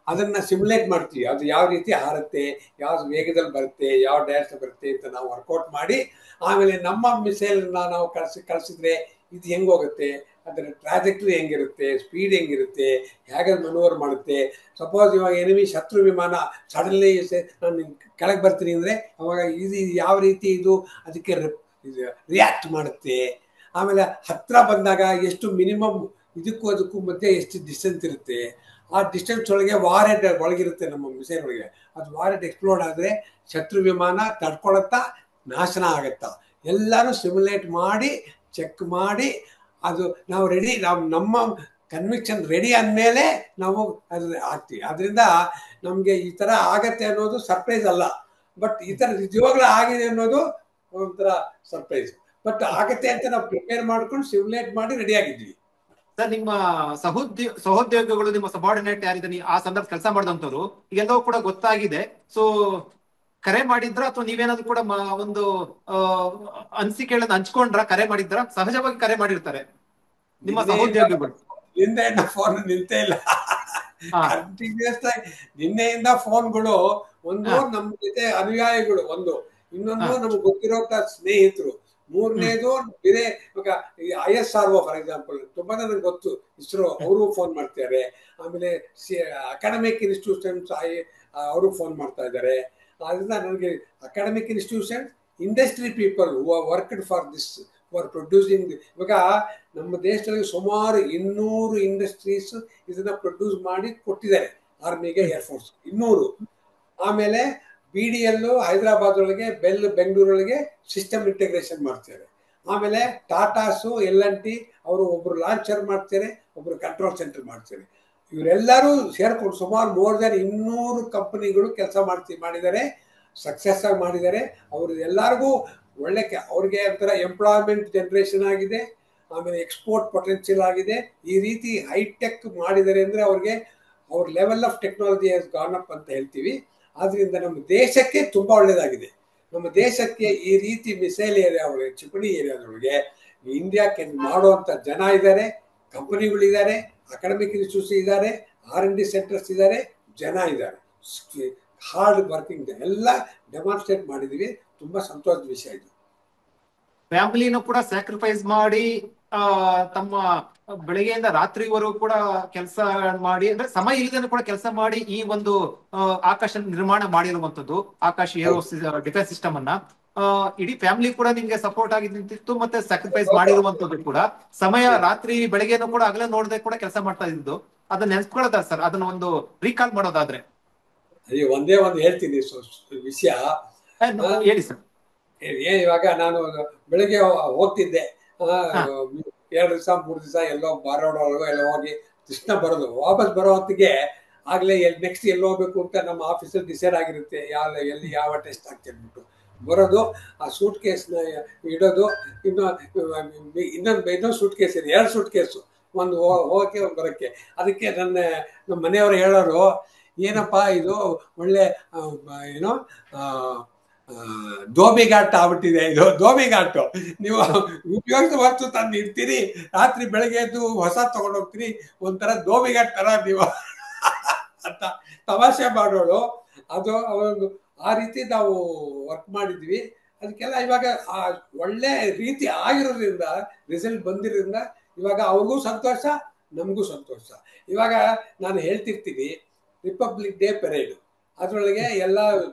ಅದನ್ನ ಸಿಮ್ಯುಲೇಟ್ ಮಾಡ್ತೀವಿ. ಅದು ಯಾವ ರೀತಿ ಹಾರುತ್ತೆ, ಯಾವ ವೇಗದಲ್ಲಿ ಬರುತ್ತೆ, ಯಾವ ಡೈರೆಕ್ಷನ್ ಬರುತ್ತೆ ಅಂತ ನಾವು ವರ್ಕೌಟ್ ಮಾಡಿ, ಆಮೇಲೆ ನಮ್ಮ ಮಿಸೈಲ್ನ ನಾವು ಕಳಿಸಿದ್ರೆ ಇದು ಹೆಂಗೋಗುತ್ತೆ, ಅದರ ಟ್ರಾಜೆಕ್ಟರಿ ಹೆಂಗಿರುತ್ತೆ, ಸ್ಪೀಡ್ ಹೆಂಗಿರುತ್ತೆ, ಹೇಗೆ ಮನೋವರ್ ಮಾಡುತ್ತೆ. ಸಪೋಸ್ ಇವಾಗ ಎನಿಮಿ ಶತ್ರು ವಿಮಾನ ಸಡನ್ಲಿ ನಾನು ಕೆಳಗೆ ಬರ್ತೀನಿ ಅಂದರೆ ಅವಾಗ ಇದು ಯಾವ ರೀತಿ ಇದು ಅದಕ್ಕೆ ರಿಯಾಕ್ಟ್ ಮಾಡುತ್ತೆ. ಆಮೇಲೆ ಹತ್ರ ಬಂದಾಗ ಎಷ್ಟು ಮಿನಿಮಮ್ ಇದಕ್ಕೂ ಅದಕ್ಕೂ ಮಧ್ಯೆ ಎಷ್ಟು ಡಿಸ್ಟೆನ್ಸ್ ಇರುತ್ತೆ, ಆ ಡಿಸ್ಟೆನ್ಸ್ ಒಳಗೆ ವಾರೆಡ್ ಒಳಗಿರುತ್ತೆ ನಮ್ಮ ಮಿಸೈಲ್ ಒಳಗೆ. ಅದು ವಾರೆಡ್ ಎಕ್ಸ್ಪ್ಲೋಡ್ ಆದರೆ ಶತ್ರು ವಿಮಾನ ತಡ್ಕೊಳತ್ತಾ, ನಾಶನ ಆಗತ್ತಾ, ಎಲ್ಲರೂ ಸಿಮ್ಯುಲೇಟ್ ಮಾಡಿ ಚೆಕ್ ಮಾಡಿ ಅದು ನಾವು ರೆಡಿ, ನಮ್ಮ ಕನ್ವಿಕ್ಷನ್ ರೆಡಿ ಅಂದಮೇಲೆ ನಾವು ಅದು ಆಗ್ತೀವಿ. ಅದರಿಂದ ನಮಗೆ ಈ ಥರ ಆಗತ್ತೆ ಅನ್ನೋದು ಸರ್ಪ್ರೈಸ್ ಅಲ್ಲ, ಬಟ್ ಈ ಥರ ನಿಜವಾಗ್ಲೂ ಆಗಿದೆ ಅನ್ನೋದು ಒಂಥರ ಸರ್ಪ್ರೈಸ್. ಬಟ್ ಆಗತ್ತೆ ಅಂತ ನಾವು ಪ್ರಿಪೇರ್ ಮಾಡ್ಕೊಂಡು ಸಿಮ್ಯುಲೇಟ್ ಮಾಡಿ ರೆಡಿ ಆಗಿದ್ವಿ. ಸರ್ ನಿಮ್ಮ ಸಹೋದ್ಯೋಗಿಗಳು, ನಿಮ್ಮ ಸಬಾರ್ಡಿನೇಟ್ ಯಾರಿದೆ ಆ ಸಂದರ್ಭ ಕೆಲಸ ಮಾಡಿದಂತವ್ರು ಈಗೆಲ್ಲವೂ ಕೂಡ ಗೊತ್ತಾಗಿದೆ. ಸೊ ಕರೆ ಮಾಡಿದ್ರ ಅಥವಾ ನೀವೇನಾದ್ರು ಕೂಡ ಒಂದು ಅನಿಸಿಕೆಗಳನ್ನ ಹಂಚ್ಕೊಂಡ್ರ, ಕರೆ ಮಾಡಿದ್ರ? ಸಹಜವಾಗಿ ಕರೆ ಮಾಡಿರ್ತಾರೆ ನಿಮ್ಮ ಸಹೋದ್ಯೋಗಿಗಳು. ನಿನ್ನೆಯಿಂದ ಫೋನ್ ನಿಲ್ತೇ ಇಲ್ಲ, ಕಂಟಿನ್ಯೂಸ್ ಆಗಿ ನಿನ್ನೆಯಿಂದ ಫೋನ್ಗಳು. ಒಂದು ನಮ್ಮ ಜೊತೆ ಅನುಯಾಯಿಗಳು, ಒಂದು ಇನ್ನೊಂದು ನಮ್ಗೆ ಗೊತ್ತಿರೋಂತ ಸ್ನೇಹಿತರು, ಮೂರನೇದು ಬೇರೆ ಇವಾಗ ISRO ಫಾರ್ ಎಕ್ಸಾಂಪಲ್ ತುಂಬಾ ನನಗೆ ಗೊತ್ತು, ಇಸ್ರೋ ಅವರು ಫೋನ್ ಮಾಡ್ತಾರೆ. ಆಮೇಲೆ ಅಕಾಡೆಮಿಕ್ ಇನ್ಸ್ಟಿಟ್ಯೂಷನ್ಸ್ ಅವರು ಫೋನ್ ಮಾಡ್ತಾ ಇದ್ದಾರೆ. ಅದರಿಂದ ನನಗೆ academic institution, industry people who are worked for this, who are producing. ಇವಾಗ ನಮ್ಮ ದೇಶದಲ್ಲಿ ಸುಮಾರು 200 ಇಂಡಸ್ಟ್ರೀಸ್ ಇದನ್ನ ಪ್ರೊಡ್ಯೂಸ್ ಮಾಡಿ ಕೊಟ್ಟಿದ್ದಾರೆ ಆರ್ಮಿಗೆ, ಏರ್ಫೋರ್ಸ್ 200. ಆಮೇಲೆ BDL ಹೈದರಾಬಾದ್ ಒಳಗೆ, ಬೆಲ್ ಬೆಂಗಳೂರೊಳಗೆ ಸಿಸ್ಟಮ್ ಇಂಟಿಗ್ರೇಷನ್ ಮಾಡ್ತಾರೆ. ಆಮೇಲೆ ಟಾಟಾಸು LNT ಅವರು ಒಬ್ರು ಲಾಂಚರ್ ಮಾಡ್ತಾರೆ, ಒಬ್ರು ಕಂಟ್ರೋಲ್ ಸೆಂಟರ್ ಮಾಡ್ತಾರೆ. ಇವರೆಲ್ಲರೂ ಸೇರ್ಕೊಂಡು ಸುಮಾರು ಮೋರ್ ದನ್ 200 ಕಂಪನಿಗಳು ಕೆಲಸ ಮಾಡಿದ್ದಾರೆ, ಸಕ್ಸಸ್ ಆಗಿ ಮಾಡಿದ್ದಾರೆ. ಅವರು ಎಲ್ಲರಿಗೂ ಒಳ್ಳೆ ಅವ್ರಿಗೆ ಒಂಥರ ಎಂಪ್ಲಾಯ್ಮೆಂಟ್ ಜನರೇಷನ್ ಆಗಿದೆ, ಆಮೇಲೆ ಎಕ್ಸ್ಪೋರ್ಟ್ ಪೊಟೆನ್ಷಿಯಲ್ ಆಗಿದೆ. ಈ ರೀತಿ ಹೈಟೆಕ್ ಮಾಡಿದ್ದಾರೆ ಅಂದರೆ ಅವ್ರಿಗೆ ಅವ್ರ level of technology has gone up ಅಂತ ಹೇಳ್ತೀವಿ. ಆದ್ರಿಂದ ನಮ್ಮ ದೇಶಕ್ಕೆ ತುಂಬಾ ಒಳ್ಳೇದಾಗಿದೆ. ನಮ್ಮ ದೇಶಕ್ಕೆ ಈ ರೀತಿ ಮಿಸೈಲ್ ಏರಿಯಾ ಒಳಗೆ, ಕ್ಷಿಪಣಿ ಏರಿಯಾದೊಳಗೆ ಇಂಡಿಯಾಕ್ಕೆ ಮಾಡುವಂತ ಜನ ಇದ್ದಾರೆ, ಕಂಪನಿಗಳಿದ್ದಾರೆ, ಅಕಾಡೆಮಿಕ್ ಇನ್ಸ್ಟಿಟ್ಯೂಟ್ಸ್ ಇದ್ದಾರೆ, R&D ಸೆಂಟರ್ಸ್ ಇದ್ದಾರೆ, ಜನ ಇದ್ದಾರೆ, ಹಾರ್ಡ್ ವರ್ಕಿಂಗ್ ಎಲ್ಲ ಡೆಮಾನ್ಸ್ಟ್ರೇಟ್ ಮಾಡಿದೀವಿ. ತುಂಬಾ ಸಂತೋಷದ ವಿಷಯ ಇದು. ಫ್ಯಾಮಿಲಿನೂ ಕೂಡ ಸ್ಯಾಕ್ರಿಫೈಸ್ ಮಾಡಿ ತಮ್ಮ ಬೆಳಗ್ಗೆಯಿಂದ ರಾತ್ರಿವರೆಗೂ ಕೂಡ ಕೆಲಸ ಮಾಡಿ, ಅಂದ್ರೆ ಸಮಯ ಇಲ್ಲದೆ ಕೂಡ ಕೆಲಸ ಮಾಡಿ ಈ ಒಂದು ಆಕಾಶ ನಿರ್ಮಾಣ ಮಾಡಿರುವಂತದ್ದು, ಆಕಾಶ ಏರೋ ಡಿಫೆನ್ಸ್ ಸಿಸ್ಟಮ್ ಅನ್ನ ಇಡೀ ಫ್ಯಾಮಿಲಿ ಕೂಡ ನಿಮ್ಗೆ ಸಪೋರ್ಟ್ ಆಗಿ ನಿಂತಿತ್ತು, ಮತ್ತೆ ಸ್ಯಾಕ್ರಿಫೈಸ್ ಮಾಡಿರುವಂತದ್ದು ಕೂಡ. ಸಮಯ ರಾತ್ರಿ ಬೆಳಗ್ಗೆನೂ ಕೂಡ ಅಗಲ ನೋಡದೆ ಕೂಡ ಕೆಲಸ ಮಾಡ್ತಾ ಇದ್ದು, ಅದನ್ನ ನೆನ್ಸ್ಕೊಳ್ಳೋದ ಸರ್, ಅದನ್ನ ಒಂದು ರೀಕಾಲ್ ಮಾಡೋದಾದ್ರೆ? ಅದೇ ಒಂದೇ ಒಂದು ಹೇಳ್ತೀನಿ ವಿಷಯ, ಹೇಳಿ ಸರ್. ಇವಾಗ ನಾನು ಬೆಳಗ್ಗೆ ಹೋಗ್ತಿದ್ದೆ, 2 ದಿವಸ 3 ದಿವಸ ಎಲ್ಲೋ ಬಾರೋಡೊಳಗೋ ಎಲ್ಲ ಹೋಗಿ ತಕ್ಷಣ ಬರೋದು. ವಾಪಸ್ ಬರೋ ಹೊತ್ತಿಗೆ ಆಗ್ಲೇ ನೆಕ್ಸ್ಟ್ ಎಲ್ಲಿ ಹೋಗ್ಬೇಕು ಅಂತ ನಮ್ಮ ಆಫೀಸಲ್ಲಿ ಡಿಸೈಡ್ ಆಗಿರುತ್ತೆ, ಎಲ್ಲಿ ಯಾವ ಟೆಸ್ಟ್ ಆಗ್ತಿರ್ಬಿಟ್ಟು ಬರೋದು. ಆ ಸೂಟ್ ಕೇಸ್ನ ಇಡೋದು, ಇನ್ನೊಂದು ಸೂಟ್ ಕೇಸ್ ಇದೆ, 2 ಸೂಟ್ ಕೇಸು, ಒಂದು ಹೋಗಕ್ಕೆ ಒಂದು ಬರೋಕ್ಕೆ. ಅದಕ್ಕೆ ನಮ್ಮ ಮನೆಯವರು ಹೇಳೋರು, ಏನಪ್ಪ ಇದು ಒಳ್ಳೆ ಏನೋ ಧೋಬಿಘಾಟ್ ಆಗ್ಬಿಟ್ಟಿದೆ, ಇದು ಧೋಬಿಘಾಟು, ನೀವು ಉಪಯೋಗಿಸಿದ ವಸ್ತು ತಂದು ಇಡ್ತೀರಿ, ರಾತ್ರಿ ಬೆಳಗ್ಗೆ ಎದ್ದು ಹೊಸ ತಗೊಂಡೋಗ್ತೀರಿ, ಒಂಥರ ಧೋಬಿಘಾಟ್ ತರ ನೀವು ಅಂತ ತಮಾಷೆ ಮಾಡೋಳು. ಅದು ಒಂದು ಆ ರೀತಿ ನಾವು ವರ್ಕ್ ಮಾಡಿದ್ವಿ. ಅದಕ್ಕೆಲ್ಲ ಇವಾಗ ಒಳ್ಳೆ ರೀತಿ ಆಗಿರೋದ್ರಿಂದ, ರಿಸಲ್ಟ್ ಬಂದಿರೋದ್ರಿಂದ ಇವಾಗ ಅವ್ರಿಗೂ ಸಂತೋಷ, ನಮಗೂ ಸಂತೋಷ. ಇವಾಗ ನಾನು ಹೇಳ್ತಿರ್ತೀನಿ, ರಿಪಬ್ಲಿಕ್ ಡೇ ಪೆರೇಡು ಅದರೊಳಗೆ ಎಲ್ಲ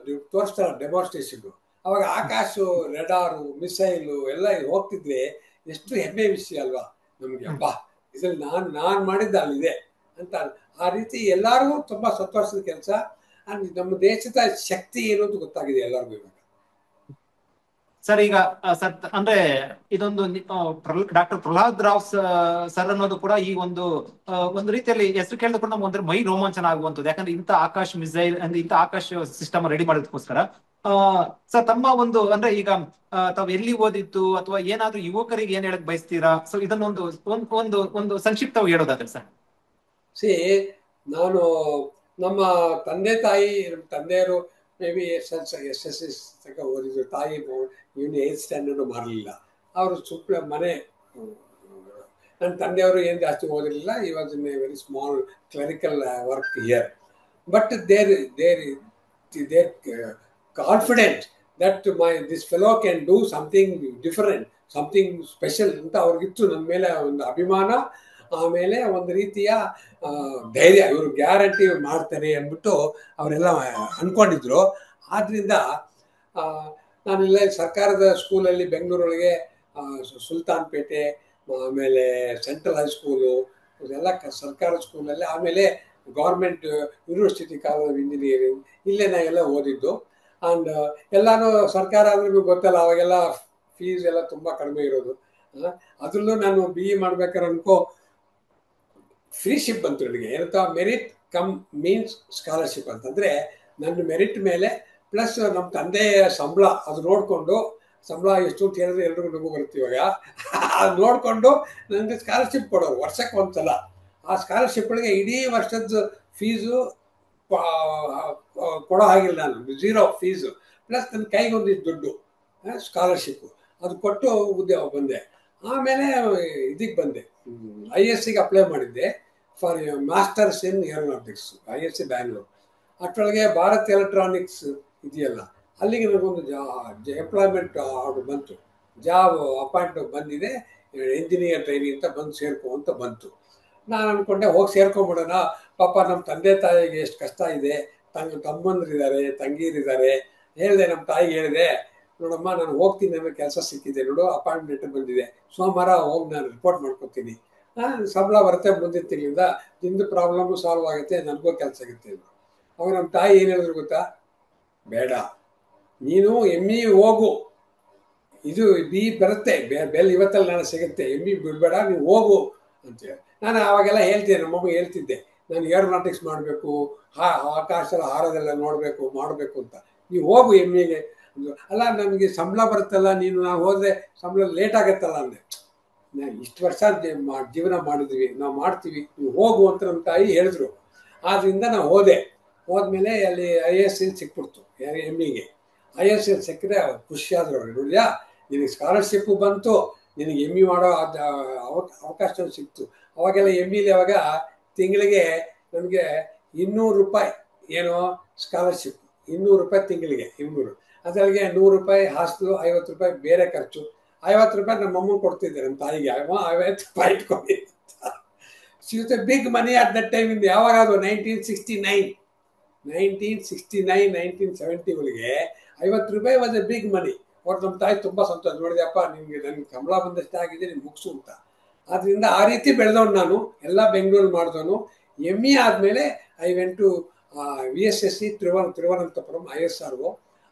ತೋರಿಸ್ತಾರೆ ಡೆಮಾನ್ಸ್ಟ್ರೇಷನ್. ಅವಾಗ ಆಕಾಶ ರೆಡಾರು ಮಿಸೈಲು ಎಲ್ಲ ಹೋಗ್ತಿದ್ರೆ ಎಷ್ಟು ಹೆಮ್ಮೆ ವಿಷಯ ಅಲ್ವಾ ನಮ್ಗೆ. ಅಬ್ಬಾ ಇದ್ರಲ್ಲಿ ನಾನು ಮಾಡಿದ್ದ ಅಲ್ಲಿದೆ ಅಂತ. ಆ ರೀತಿ ಎಲ್ಲರಿಗೂ ತುಂಬಾ ಸಂತೋಷದ ಕೆಲಸ. ನಮ್ಮ ದೇಶದ ಶಕ್ತಿ ಏನು ಅಂತ ಗೊತ್ತಾಗಿದೆ ಎಲ್ಲರಿಗೂ ಇವಾಗ. ಸರ್ ಈಗ ಅಂದ್ರೆ ಇದೊಂದು ಡಾಕ್ಟರ್ ಪ್ರಹ್ಲಾದ್ ರಾವ್ ಸರ್ ಅನ್ನೋದು ಕೂಡ ಈ ಒಂದು ರೀತಿಯಲ್ಲಿ ಹೆಸರು ಕೇಳಿದ ಕೂಡ ನಮ್ಗೆ ಒಂದ್ರೆ ಮೈ ರೋಮಾಂಚನ ಆಗುವಂಥದ್ದು. ಯಾಕಂದ್ರೆ ಇಂಥ ಆಕಾಶ್ ಮಿಸೈಲ್ ಅಂದ್ರೆ ಇಂಥ ಆಕಾಶ್ ಸಿಸ್ಟಮ್ ರೆಡಿ ಮಾಡೋದಕ್ಕೋಸ್ಕರ ಸರ್ ತಮ್ಮ ಒಂದು ಅಂದ್ರೆ ಈಗ ತಾವು ಎಲ್ಲಿ ಓದಿತ್ತು ಅಥವಾ ಏನಾದ್ರೂ ಯುವಕರಿಗೆ ಏನ್ ಹೇಳಕ್ ಬಯಸ್ತೀರಾ? ಸೊ ಇದನ್ನೊಂದು ಒಂದು ಸಂಕ್ಷಿಪ್ತವಾಗಿ ಹೇಳೋದಾದ್ರೆ ಸರ್. ನಾನು ನಮ್ಮ ತಂದೆಯವರು ಮೇ ಬಿ SSLC ತನಕ ಓದಿದ್ರು. ತಾಯಿ ಇವನು 8th ಸ್ಟ್ಯಾಂಡರ್ಡ್ ಮಾರಲಿಲ್ಲ, ಅವರು ಸುಮ್ಮನೆ ಮನೆ. ನನ್ನ ತಂದೆಯವರು ಏನು ಜಾಸ್ತಿ ಓದಿರಲಿಲ್ಲ. ಈ was in a very small clerical work here. But there confident that this fellow can do something different, something special ಅಂತ ಅವ್ರಿಗಿತ್ತು. ನನ್ನ ಮೇಲೆ ಒಂದು ಅಭಿಮಾನ, ಆಮೇಲೆ ಒಂದು ರೀತಿಯ ಧೈರ್ಯ, ಇವರು ಗ್ಯಾರಂಟಿ ಮಾಡ್ತಾರೆ ಅಂದ್ಬಿಟ್ಟು ಅವರೆಲ್ಲ ಅಂದ್ಕೊಂಡಿದ್ರು. ಆದ್ದರಿಂದ ನಾನಿಲ್ಲ ಸರ್ಕಾರದ ಸ್ಕೂಲಲ್ಲಿ ಬೆಂಗಳೂರೊಳಗೆ ಸುಲ್ತಾನ್ ಪೇಟೆ, ಆಮೇಲೆ ಸೆಂಟ್ರಲ್ ಹೈಸ್ಕೂಲು ಇದೆಲ್ಲ ಸರ್ಕಾರದ ಸ್ಕೂಲಲ್ಲಿ, ಆಮೇಲೆ government university college of engineering ಇಲ್ಲೇ ನಾವೆಲ್ಲ ಓದಿದ್ದು. ಆ್ಯಂಡ್ ಎಲ್ಲನೂ ಸರ್ಕಾರ ಅಂದ್ರೆ ಗೊತ್ತಲ್ಲ, ಅವಾಗೆಲ್ಲ ಫೀಸ್ ಎಲ್ಲ ತುಂಬ ಕಡಿಮೆ ಇರೋದು. ಅದರಲ್ಲೂ ನಾನು BE ಮಾಡ್ಬೇಕಾದ್ರೆ ಅನ್ಕೋ ಫ್ರೀಶಿಪ್ ಬಂತು ನನಗೆ. ಏನಂತ ಮೆರಿಟ್ ಕಮ್ ಮೀನ್ಸ್ ಸ್ಕಾಲರ್ಶಿಪ್ ಅಂತಂದರೆ ನನ್ನ ಮೆರಿಟ್ ಮೇಲೆ ಪ್ಲಸ್ ನಮ್ಮ ತಂದೆಯ ಸಂಬಳ ಅದು ನೋಡಿಕೊಂಡು ಸಂಬಳ ಎಷ್ಟು ಅಂತ ಹೇಳಿದ್ರೆ ಎಲ್ರಿಗೂ ನಗು ಬರುತ್ತೆ ಇವಾಗ. ಅದು ನೋಡಿಕೊಂಡು ನನಗೆ ಸ್ಕಾಲರ್ಶಿಪ್ ಕೊಡೋರು ವರ್ಷಕ್ಕೆ ಒಂದ್ಸಲ. ಆ ಸ್ಕಾಲರ್ಶಿಪ್ಗಳಿಗೆ ಇಡೀ ವರ್ಷದ ಫೀಸು ಕೊಡೋ ಹಾಗಿಲ್ಲ, ನಾನು ಝೀರೋ ಫೀಸು ಪ್ಲಸ್ ನನ್ನ ಕೈಗೆ ಒಂದಿಷ್ಟು ದುಡ್ಡು ಸ್ಕಾಲರ್ಶಿಪ್ಪು ಅದು ಕೊಟ್ಟು ಉದ್ಯೋಗ ಬಂದೆ. ಆಮೇಲೆ ಇದಕ್ಕೆ ಬಂದೆ, ISCಗೆ ಅಪ್ಲೈ ಮಾಡಿದ್ದೆ for masters in aeronautics, ISC Bangalore. ಅಷ್ಟರೊಳಗೆ ಭಾರತ್ ಎಲೆಕ್ಟ್ರಾನಿಕ್ಸ್ ಇದೆಯಲ್ಲ, ಅಲ್ಲಿಗೆ ನನಗೊಂದು ಎಂಪ್ಲಾಯ್ಮೆಂಟ್ ಆರ್ಡರ್ ಬಂತು, ಜಾಬ್ ಅಪಾಯಿಂಟ್ಮೆಂಟ್ ಬಂದಿದೆ, ಇಂಜಿನಿಯರ್ ಟ್ರೈನಿಂಗ್ ಅಂತ ಬಂದು ಸೇರ್ಕೊ ಅಂತ ಬಂತು. ನಾನು ಅಂದ್ಕೊಂಡೆ ಹೋಗಿ ಸೇರ್ಕೊಂಬಿಡೋಣ, ಪಾಪ ನಮ್ಮ ತಂದೆ ತಾಯಿಗೆ ಎಷ್ಟು ಕಷ್ಟ ಇದೆ, ತಮ್ಮಂದ್ರಿದ್ದಾರೆ, ತಂಗೀರಿದ್ದಾರೆ. ಹೇಳಿದೆ ನಮ್ಮ ತಾಯಿಗೆ, ಹೇಳಿದೆ, ನೋಡಮ್ಮ ನಾನು ಹೋಗ್ತೀನಿ, ನಮಗೆ ಕೆಲಸ ಸಿಕ್ಕಿದೆ ನೋಡು, ಅಪಾಯಿಂಟ್ಮೆಂಟ್ ಬಂದಿದೆ, ಸೋಮವಾರ ಹೋಗಿ ನಾನು ರಿಪೋರ್ಟ್ ಮಾಡ್ಕೊತೀನಿ, ಸಂಬಳ ಬರುತ್ತೆ ಮುಂದಿನ ತಿಂಗಳಿಂದ, ನಿಂದು ಪ್ರಾಬ್ಲಮ್ಮು ಸಾಲ್ವ್ ಆಗುತ್ತೆ, ನನಗೂ ಕೆಲಸ ಆಗುತ್ತೆ. ಅವಾಗ ನಮ್ಮ ತಾಯಿ ಏನು ಹೇಳಿದ್ರು ಗೊತ್ತಾ, ಬೇಡ ನೀನು ME ಹೋಗು, ಇದು BE ಬರುತ್ತೆ, ಬೆಲ್ ಇವತ್ತಲ್ಲಿ ನಾಳೆ ಸಿಗುತ್ತೆ, ME ಬಿಡಬೇಡ, ನೀವು ಹೋಗು ಅಂತೇಳಿ. ನಾನು ಆವಾಗೆಲ್ಲ ಹೇಳ್ತಿದ್ದೆ, ನಮ್ಮಮ್ಮ ಹೇಳ್ತಿದ್ದೆ, ನಾನು ಏರೋನಾಟಿಕ್ಸ್ ಮಾಡಬೇಕು, ಆಕಾಶದಲ್ಲಿ ಹಾರೋದೆಲ್ಲ ನೋಡಬೇಕು ಮಾಡಬೇಕು ಅಂತ, ನೀವು ಹೋಗು MEಗೆ. ಅಲ್ಲ ನನಗೆ ಸಂಬಳ ಬರುತ್ತಲ್ಲ, ನಾನು ಹೋದರೆ ಸಂಬಳ ಲೇಟ್ ಆಗುತ್ತಲ್ಲ ಅಂದೆ. ನಾನು ಇಷ್ಟು ವರ್ಷ ಜೀವನ ಮಾಡಿದ್ವಿ, ನಾವು ಮಾಡ್ತೀವಿ, ನೀವು ಹೋಗು ಅಂತ ನಮ್ಮ ತಾಯಿ ಹೇಳಿದ್ರು. ಆದ್ದರಿಂದ ನಾವು ಹೋದ್ಮೇಲೆ ಅಲ್ಲಿ ISC ಸಿಕ್ಬಿಡ್ತು, MEಗೆ. ISC ಸಿಕ್ಕಿದ್ರೆ ಖುಷಿ ಆದ್ರು ಅವ್ರಿಗೆ, ನೋಡಿಯಾ ನಿನಗೆ ಸ್ಕಾಲರ್ಶಿಪ್ಪು ಬಂತು, ನಿನಗೆ ME ಮಾಡೋ ಅವಕಾಶ ಸಿಕ್ತು. ಅವಾಗೆಲ್ಲ MEಲಿ ಅವಾಗ ತಿಂಗಳಿಗೆ ನನಗೆ 200 ರೂಪಾಯಿ ಏನೋ ಸ್ಕಾಲರ್ಶಿಪ್, 200 ರೂಪಾಯಿ ತಿಂಗಳಿಗೆ, 200. ಅದರೊಳಗೆ 100 ರೂಪಾಯಿ ಹಾಸ್ಟೆಲು, 50 ರೂಪಾಯಿ ಬೇರೆ ಖರ್ಚು, 50 ರೂಪಾಯಿ ನಮ್ಮ ಅಮ್ಮನ ಕೊಡ್ತಿದ್ದೆ, ನಮ್ಮ ತಾಯಿಗೆ 50 ರೂಪಾಯಿ ಇಟ್ಕೊಂಡಿದ್ದೆ. ಸಿಗುತ್ತೆ big money at that time. ಇಂದ ಯಾವಾಗ ಅದು 1969, 1970ಗಳಿಗೆ 50 ರೂಪಾಯಿ ವಾಸ್ ಎ ಬಿಗ್ ಮನಿ. ಅವ್ರು ನಮ್ಮ ತಾಯಿ ತುಂಬ ಸಂತೋಷ, ನೋಡಿದೆಪ್ಪ ನಿಮಗೆ ನನಗೆ ಸಂಬಳ ಬಂದಷ್ಟೇ ಆಗಿದೆ, ನೀನು ಮುಗಿಸು ಅಂತ. ಆದ್ದರಿಂದ ಆ ರೀತಿ ಬೆಳೆದವನು ನಾನು, ಎಲ್ಲ ಬೆಂಗಳೂರು ಮಾಡಿದವನು. ME ಆದಮೇಲೆ I went to VSSC Thiruvananthapuram ISRO.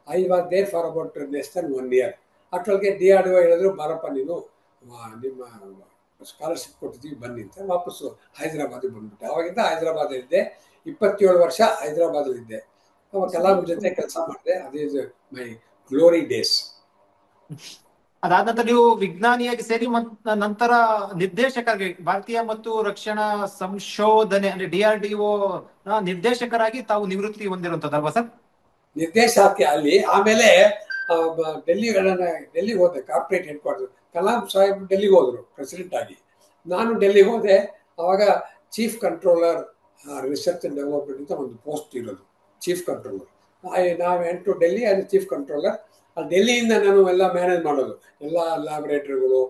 I was there for about less than 1 year. ಅಷ್ಟೊಳಗೆ DRDO ಹೇಳಿದ್ರು, ಬಾರಪ್ಪ ನೀನು ನಿಮ್ಮ ಸ್ಕಾಲರ್ಶಿಪ್ ಕೊಟ್ಟಿದ್ದೀವಿ ಬನ್ನಿ ಅಂತ. ವಾಪಸ್ಸು ಹೈದರಾಬಾದಿಗೆ ಬಂದ್ಬಿಟ್ಟೆ. ಅವಾಗಿಂದ ಹೈದರಾಬಾದಲ್ಲಿದ್ದೆ, 27 ವರ್ಷ ಹೈದರಾಬಾದಲ್ಲಿದ್ದೆ. ಕಲಾಂ ಜೊತೆ ಕೆಲಸ ಮಾಡಿದೆ. ಅದೇ ಮೈ ಗ್ಲೋರಿ ಡೇಸ್. ಅದಾದ ನಂತರ ನೀವು ವಿಜ್ಞಾನಿಯಾಗಿ ಸೇರಿ ನಂತರ ನಿರ್ದೇಶಕರಾಗಿ ಭಾರತೀಯ ಮತ್ತು ರಕ್ಷಣಾ ಸಂಶೋಧನೆ ಅಂದ್ರೆ DRDO ನಿರ್ದೇಶಕರಾಗಿ ತಾವು ನಿವೃತ್ತಿ ಹೊಂದಿರುವಂತದ್ದಲ್ವಾ ಸರ್? ನಿರ್ದೇಶಕ ಅಲ್ಲಿ. ಆಮೇಲೆ ಡೆಲ್ಲಿಗೆ ಹೋದೆ, corporate head quarter. Kalam Saheb ಡೆಲ್ಲಿಗೆ ಹೋದ್ರು ಪ್ರೆಸಿಡೆಂಟ್ ಆಗಿ, ನಾನು ಡೆಲ್ಲಿಗೆ ಹೋದೆ. ಅವಾಗ chief controller research and development ಅಂತ ಒಂದು ಪೋಸ್ಟ್ ಇರೋದು, ಚೀಫ್ ಕಂಟ್ರೋಲರ್. ನಾವು ಎಂಟು ಡೆಲ್ಲಿ, ಅದು ಚೀಫ್ ಕಂಟ್ರೋಲರ್. ಡೆಲ್ಲಿಯಿಂದ ನಾನು ಎಲ್ಲ ಮ್ಯಾನೇಜ್ ಮಾಡೋದು, ಎಲ್ಲ ಲ್ಯಾಬ್ರೇಟ್ರಿಗಳು.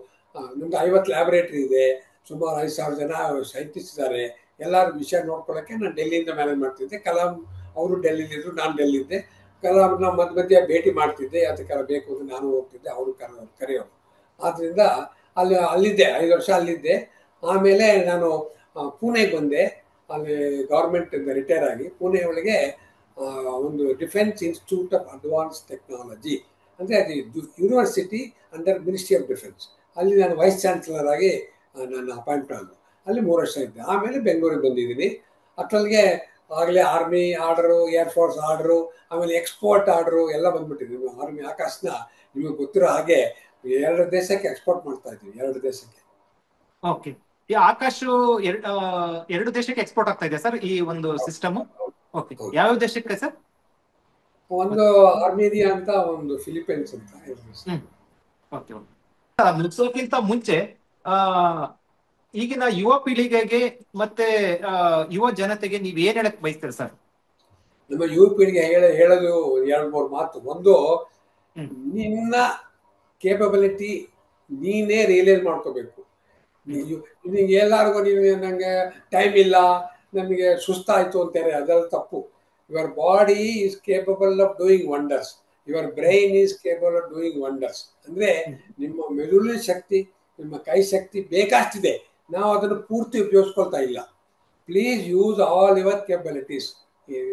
ನಮ್ದು 50 ಲ್ಯಾಬ್ರೇಟ್ರಿ ಇದೆ, ಸುಮಾರು 5,000 ಜನ ಸೈಂಟಿಸ್ಟ್ ಇದ್ದಾರೆ. ಎಲ್ಲರ ವಿಷಯ ನೋಡ್ಕೊಳ್ಳೋಕ್ಕೆ ನಾನು ಡೆಲ್ಲಿಯಿಂದ ಮ್ಯಾನೇಜ್ ಮಾಡ್ತಿದ್ದೆ. ಕಲಾಂ ಅವರು ಡೆಲ್ಲಿಲಿದ್ದರು, ನಾನು ಡೆಲ್ಲಿದ್ದೆ. ಕಲಾಂನ ಮಧ್ಯೆ ಭೇಟಿ ಮಾಡ್ತಿದ್ದೆ, ಅದಕ್ಕೆಲ್ಲ ಬೇಕು ಅಂತ ನಾನು ಹೋಗ್ತಿದ್ದೆ, ಅವರು ಕರೆಯೋರು. ಆದ್ದರಿಂದ ಅಲ್ಲಿದ್ದೆ 5 ವರ್ಷ ಅಲ್ಲಿದ್ದೆ. ಆಮೇಲೆ ನಾನು ಪುಣೆಗೆ ಬಂದೆ. ಅಲ್ಲಿ ಗೌರ್ಮೆಂಟಿಂದ ರಿಟೈರ್ ಆಗಿ ಪುಣೆ ಒಳಗೆ ಒಂದು defence institute of advance technology ಅಂದರೆ ಅದು university under ministry of defence, ಅಲ್ಲಿ ನಾನು ವೈಸ್ ಚಾನ್ಸಲರ್ ಆಗಿ ನಾನು ಅಪಾಯಿಂಟ್ ಆದರು. ಅಲ್ಲಿ 3 ವರ್ಷ ಇದ್ದೆ. ಆಮೇಲೆ ಬೆಂಗಳೂರಿಗೆ ಬಂದಿದ್ದೀನಿ. ಅಷ್ಟೊತ್ತಿಗೆ ಆಗಲೇ ಆರ್ಮಿ ಆರ್ಡರು, ಏರ್ಫೋರ್ಸ್ ಆರ್ಡರು, ಆಮೇಲೆ ಎಕ್ಸ್ಪೋರ್ಟ್ ಆರ್ಡರು ಎಲ್ಲ ಬಂದ್ಬಿಟ್ಟಿದ್ವಿ. ಆರ್ಮಿ ಆಕಾಶನ ನಿಮಗೆ ಗೊತ್ತಿರೋ ಹಾಗೆ 2 ದೇಶಕ್ಕೆ ಎಕ್ಸ್ಪೋರ್ಟ್ ಮಾಡ್ತಾ ಇದ್ದೀವಿ, 2 ದೇಶಕ್ಕೆ. ಓಕೆ, ಈ ಆಕಾಶ 2 ದೇಶಕ್ಕೆ ಎಕ್ಸ್ಪೋರ್ಟ್ ಆಗ್ತಾ ಇದೆ ಸರ್ ಈ ಒಂದು ಸಿಸ್ಟಮ್? ಓಕೆ, ಯಾವ ದೇಶಕ್ಕೆ ಸರ್? ಒಂದು ಆರ್ಮೇನಿಯಾ ಅಂತ, ಒಂದು ಫಿಲಿಪೈನ್ಸ್ ಅಂತ. ಓಕೆ, ಮುಗಿಸೋಕ್ಕಿಂತ ಮುಂಚೆ ಈಗಿನ ಯುವ ಪೀಳಿಗೆಗೆ ಮತ್ತೆ ಯುವ ಜನತೆಗೆ ನೀವು ಏನ್ ಹೇಳಕ್ ಬಯಸ್ತೀರಿ ಸರ್? ನಮ್ಮ ಯುವ ಪೀಳಿಗೆ ಹೇಳೋದು 2-3 ಮಾತು. ಒಂದು, ನಿನ್ನ ಕೇಪಬಿಲಿಟಿ ನೀನೇ ರಿಯಲೈಸ್ ಮಾಡ್ಕೋಬೇಕು. ನಿನಗೆ ಎಲ್ಲರಿಗೂ ನೀವು ನನಗೆ ಟೈಮ್ ಇಲ್ಲ, ನನಗೆ ಸುಸ್ತಾಯಿತು ಅಂತಾರೆ, ಅದೆಲ್ಲ ತಪ್ಪು. Your body is capable of doing wonders, your brain is capable of doing wonders. ಅಂದರೆ ನಿಮ್ಮ ಮೆದುಳಿನ ಶಕ್ತಿ, ನಿಮ್ಮ ಕೈ ಶಕ್ತಿ ಬೇಕಷ್ಟಿದೆ, ನಾವು ಅದನ್ನು ಪೂರ್ತಿ ಉಪಯೋಗಿಸ್ಕೊಳ್ತಾ ಇಲ್ಲ. Please use all your capabilities,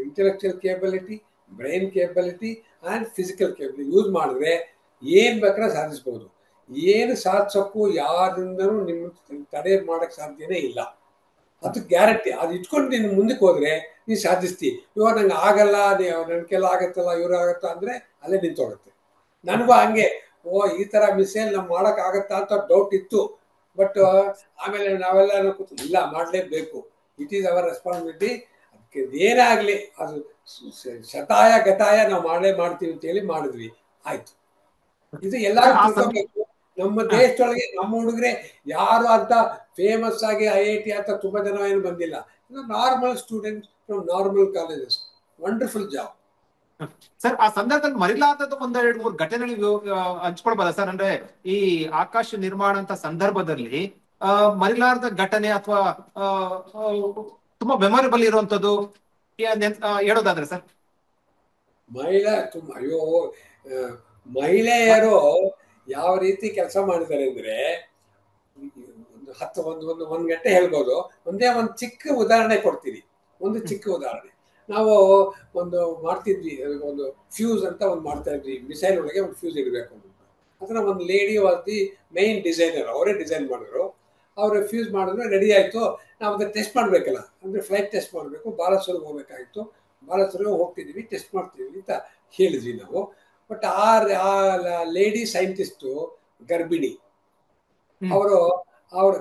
intellectual capability, brain capability and physical capability use ಮಾಡಿದ್ರೆ ಏನು ಬೇಕಾದ್ರೆ ಸಾಧಿಸ್ಬೋದು. ಏನು ಸಾಧಿಸೋಕ್ಕೂ ಯಾರಿಂದನೂ ನಿಮ್ಮ ತಡೆ ಮಾಡೋಕ್ಕೆ ಸಾಧ್ಯನೇ ಇಲ್ಲ, ಅದು ಗ್ಯಾರಂಟಿ. ಅದು ಇಟ್ಕೊಂಡು ನೀನು ಮುಂದಕ್ಕೆ ಹೋದರೆ ನೀನು ಸಾಧಿಸ್ತೀವಿ. ಇವಾಗ ನಂಗೆ ಆಗಲ್ಲ, ನನ್ನ ಕೆಲ ಆಗತ್ತಲ್ಲ, ಇವ್ರು ಆಗತ್ತ ಅಂದರೆ ಅಲ್ಲೇ ನಿಂತೋಗುತ್ತೆ. ನನಗೂ ಹಂಗೆ ಓ ಈ ತರ ಮಿಸೈಲ್ ನಾವು ಮಾಡಕ್ ಆಗತ್ತಾ ಅಂತ ಡೌಟ್ ಇತ್ತು. ಬಟ್ ಆಮೇಲೆ ನಾವೆಲ್ಲ ಇಲ್ಲ ಮಾಡಲೇಬೇಕು, ಇಟ್ ಈಸ್ ಅವರ್ ರೆಸ್ಪಾನ್ಸಿಬಿಲಿಟಿ. ಅದಕ್ಕೆ ಏನೇ ಆಗಲಿ ಅದು ಶತಾಯ ಗತಾಯ ನಾವು ಮಾಡ್ತೀವಿ ಅಂತೇಳಿ ಮಾಡಿದ್ವಿ, ಆಯ್ತು. ಇದು ಎಲ್ಲರೂ ತಿಳ್ಕೊಬೇಕು. ನಮ್ಮ ದೇಶದೊಳಗೆ ನಮ್ಮ ಹುಡುಗರೆ ಯಾರು ಅಂತ ಫೇಮಸ್ ಆಗಿ IIT ಅಂತ ತುಂಬಾ ಜನ ಏನು ಬಂದಿಲ್ಲ. Normal students from normal colleges, wonderful job. Sir, ಆ ಸಂದರ್ಭದಲ್ಲಿ ಮರಿಲಾಗದ ಒಂದೆರಡು ಮೂರು ಘಟನೆಗಳು ಹಂಚ್ಕೊಳ್ಬೋದಾ ಸರ್? ಅಂದ್ರೆ ಈ ಆಕಾಶ ನಿರ್ಮಾಣ ಅಂತ ಸಂದರ್ಭದಲ್ಲಿ ಮರಿಲಾರದ ಘಟನೆ ಅಥವಾ ತುಂಬಾ ಮೆಮೊರೇಬಲ್ ಇರುವಂತದ್ದು ಹೇಳೋದಾದ್ರೆ ಸರ್? ಅಯ್ಯೋ, ಮಹಿಳೆಯರು ಯಾವ ರೀತಿ ಕೆಲಸ ಮಾಡಿದ್ದಾರೆ ಅಂದ್ರೆ ಒಂದು ಗಂಟೆ ಹೇಳ್ಬೋದು. ಒಂದು ಚಿಕ್ಕ ಉದಾಹರಣೆ ಕೊಡ್ತೀನಿ. ಒಂದು ಚಿಕ್ಕ ಉದಾಹರಣೆ, ನಾವು ಒಂದು ಮಾಡ್ತಿದ್ವಿ, ಒಂದು ಫ್ಯೂಸ್ ಅಂತ ಒಂದು ಮಾಡ್ತಾ ಇದ್ವಿ. ಮಿಸೈಲ್ ಒಳಗೆ ಒಂದು ಫ್ಯೂಸ್ ಇಡಬೇಕು ಅಂತ. ಅದನ್ನ ಒಂದು lady was the main designer, ಅವರೇ ಡಿಸೈನ್ ಮಾಡಿದ್ರು. ಅವರು ಫ್ಯೂಸ್ ಮಾಡಿದ್ರು, ರೆಡಿ ಆಯಿತು. ನಾವು ಅದನ್ನ ಟೆಸ್ಟ್ ಮಾಡಬೇಕಲ್ಲ, ಅಂದರೆ ಫ್ಲೈಟ್ ಟೆಸ್ಟ್ ಮಾಡಬೇಕು. ಬಾಲಸೂರಿಗೆ ಹೋಗ್ಬೇಕಾಗಿತ್ತು. ಬಾಲಸೂರಿಗೆ ಹೋಗ್ತಿದ್ವಿ, ಟೆಸ್ಟ್ ಮಾಡ್ತೀವಿ ಅಂತ ಹೇಳಿದ್ವಿ ನಾವು. ಬಟ್ ಆ ಲೇಡಿ ಸೈಂಟಿಸ್ಟು ಗರ್ಭಿಣಿ, ಅವರು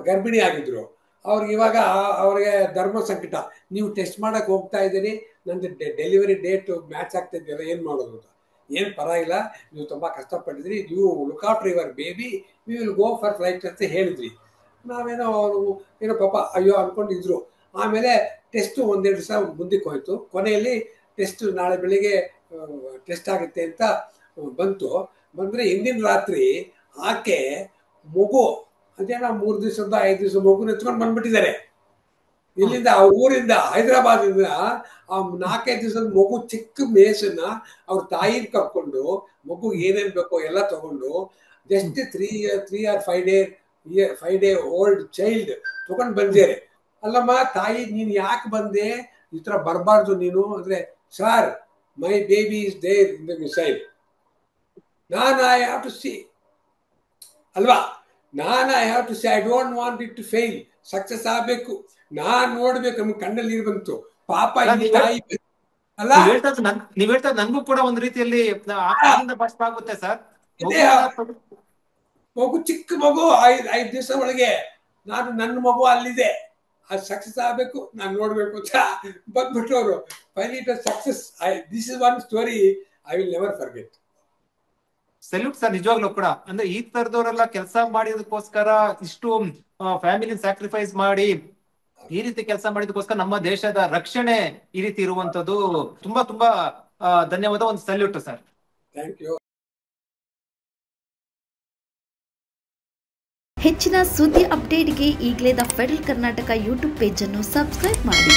ಗರ್ಭಿಣಿ ಆಗಿದ್ರು. ಅವ್ರಿಗೆ ಇವಾಗ ಅವ್ರಿಗೆ ಧರ್ಮ ಸಂಕಟ, ನೀವು ಟೆಸ್ಟ್ ಮಾಡಕ್ಕೆ ಹೋಗ್ತಾ ಇದ್ದೀರಿ, ನಂದು ಡೆಲಿವರಿ ಡೇಟ್ ಮ್ಯಾಚ್ ಆಗ್ತಾ ಇದೆಯಲ್ಲ, ಏನು ಮಾಡೋದು ಅಂತ. ಏನು ಪರವಾಗಿಲ್ಲ, ನೀವು ತುಂಬ ಕಷ್ಟಪಟ್ಟಿದ್ರಿ, ನೀವು look after your baby, we will go for flight ಅಂತ ಹೇಳಿದ್ವಿ. ನಾವೇನೋ ಅವರು ಏನೋ ಪಾಪ ಅಯ್ಯೋ ಅಂದ್ಕೊಂಡಿದ್ರು. ಆಮೇಲೆ ಟೆಸ್ಟು ಒಂದೆರಡು ದಿವಸ ಮುಂದಕ್ಕೆ ಹೋಯ್ತು. ಕೊನೆಯಲ್ಲಿ ಟೆಸ್ಟ್ ನಾಳೆ ಬೆಳಿಗ್ಗೆ ಟೆಸ್ಟ್ ಆಗುತ್ತೆ ಅಂತ ಬಂತು. ಬಂದರೆ ಹಿಂದಿನ ರಾತ್ರಿ ಆಕೆ ಮಗು ಅದೇನೋ 3 ದಿವಸದ 5 ದಿವಸ ಮಗುನ ಎತ್ಕೊಂಡು ಬಂದ್ಬಿಟ್ಟಿದ್ದಾರೆ. ಇಲ್ಲಿಂದ ಆ ಊರಿಂದ, ಹೈದರಾಬಾದಿಂದ ಆ 4-5 ದಿವಸದ ಮಗು, ಚಿಕ್ಕ ಮೇಸನ್ನ ಅವ್ರ ತಾಯಿನ ಕರ್ಕೊಂಡು, ಮಗು ಏನೇನ್ ಬೇಕೋ ಎಲ್ಲ ತಗೊಂಡು, just 3 or 5 day old child ತಗೊಂಡು ಬಂದಿದ್ದಾರೆ. ಅಲ್ಲಮ್ಮ ತಾಯಿ, ನೀನ್ ಯಾಕೆ ಬಂದೆ, ಈ ತರ ಬರಬಾರ್ದು ನೀನು ಅಂದ್ರೆ, sir my baby is there in the missile, I have to see ಅಲ್ವಾ, I have to see, I don't want it to fail, success ಆಗ್ಬೇಕು, ನಾನ್ ನೋಡ್ಬೇಕು. ನಮ್ಗೆ ಕಣ್ಣಲ್ಲಿ ನೀರು ಬಂತು. ಪಾಪ ಈ ತಾಯಿ ಅಲ್ಲ, ನೀವ್ ಹೇಳ್ತಾ ನನ್ಗೂ ಕೂಡ ಒಂದು ರೀತಿಯಲ್ಲಿ ಭಾಷೆ ಆಗುತ್ತೆ ಸರ್. ಮಗು, ಚಿಕ್ಕ ಮಗು, 5 ದಿವಸ ಒಳಗೆ ನನ್ನ ಮಗು ಅಲ್ಲಿದೆ, ಅದು ಸಕ್ಸಸ್ ಆಗ್ಬೇಕು, ನಾನು ನೋಡ್ಬೇಕು ಅಂತ ಬಂದ್ಬಿಟ್ಟು ಅವರು finally it was success. This is one story I will never forget. Salute sir, ನಿಜವಾಗ್ಲೂ ಕೂಡ. ಅಂದ್ರೆ ಈ ತರದವರೆಲ್ಲ ಕೆಲಸ ಮಾಡಿದಕ್ಕೋಸ್ಕರ, ಇಷ್ಟು ಫ್ಯಾಮಿಲಿ ಸ್ಯಾಕ್ರಿಫೈಸ್ ಮಾಡಿ ಈ ರೀತಿ ಕೆಲಸ ಮಾಡಿದಕ್ಕೋಸ್ಕರ ನಮ್ಮ ದೇಶದ ರಕ್ಷಣೆ ಈ ರೀತಿ ಇರುವಂತದ್ದು ತುಂಬಾ ತುಂಬಾ ಧನ್ಯವಾದ. ಒಂದು ಸೆಲ್ಯೂಟ್ ಸರ್. Thank you. ಹೆಚ್ಚಿನ ಸುದ್ದಿ ಅಪ್ಡೇಟ್ಗೆ ಈಗಲೇ the federal Karnataka YouTube page ಅನ್ನು ಸಬ್ಸ್ಕ್ರೈಬ್ ಮಾಡಿ.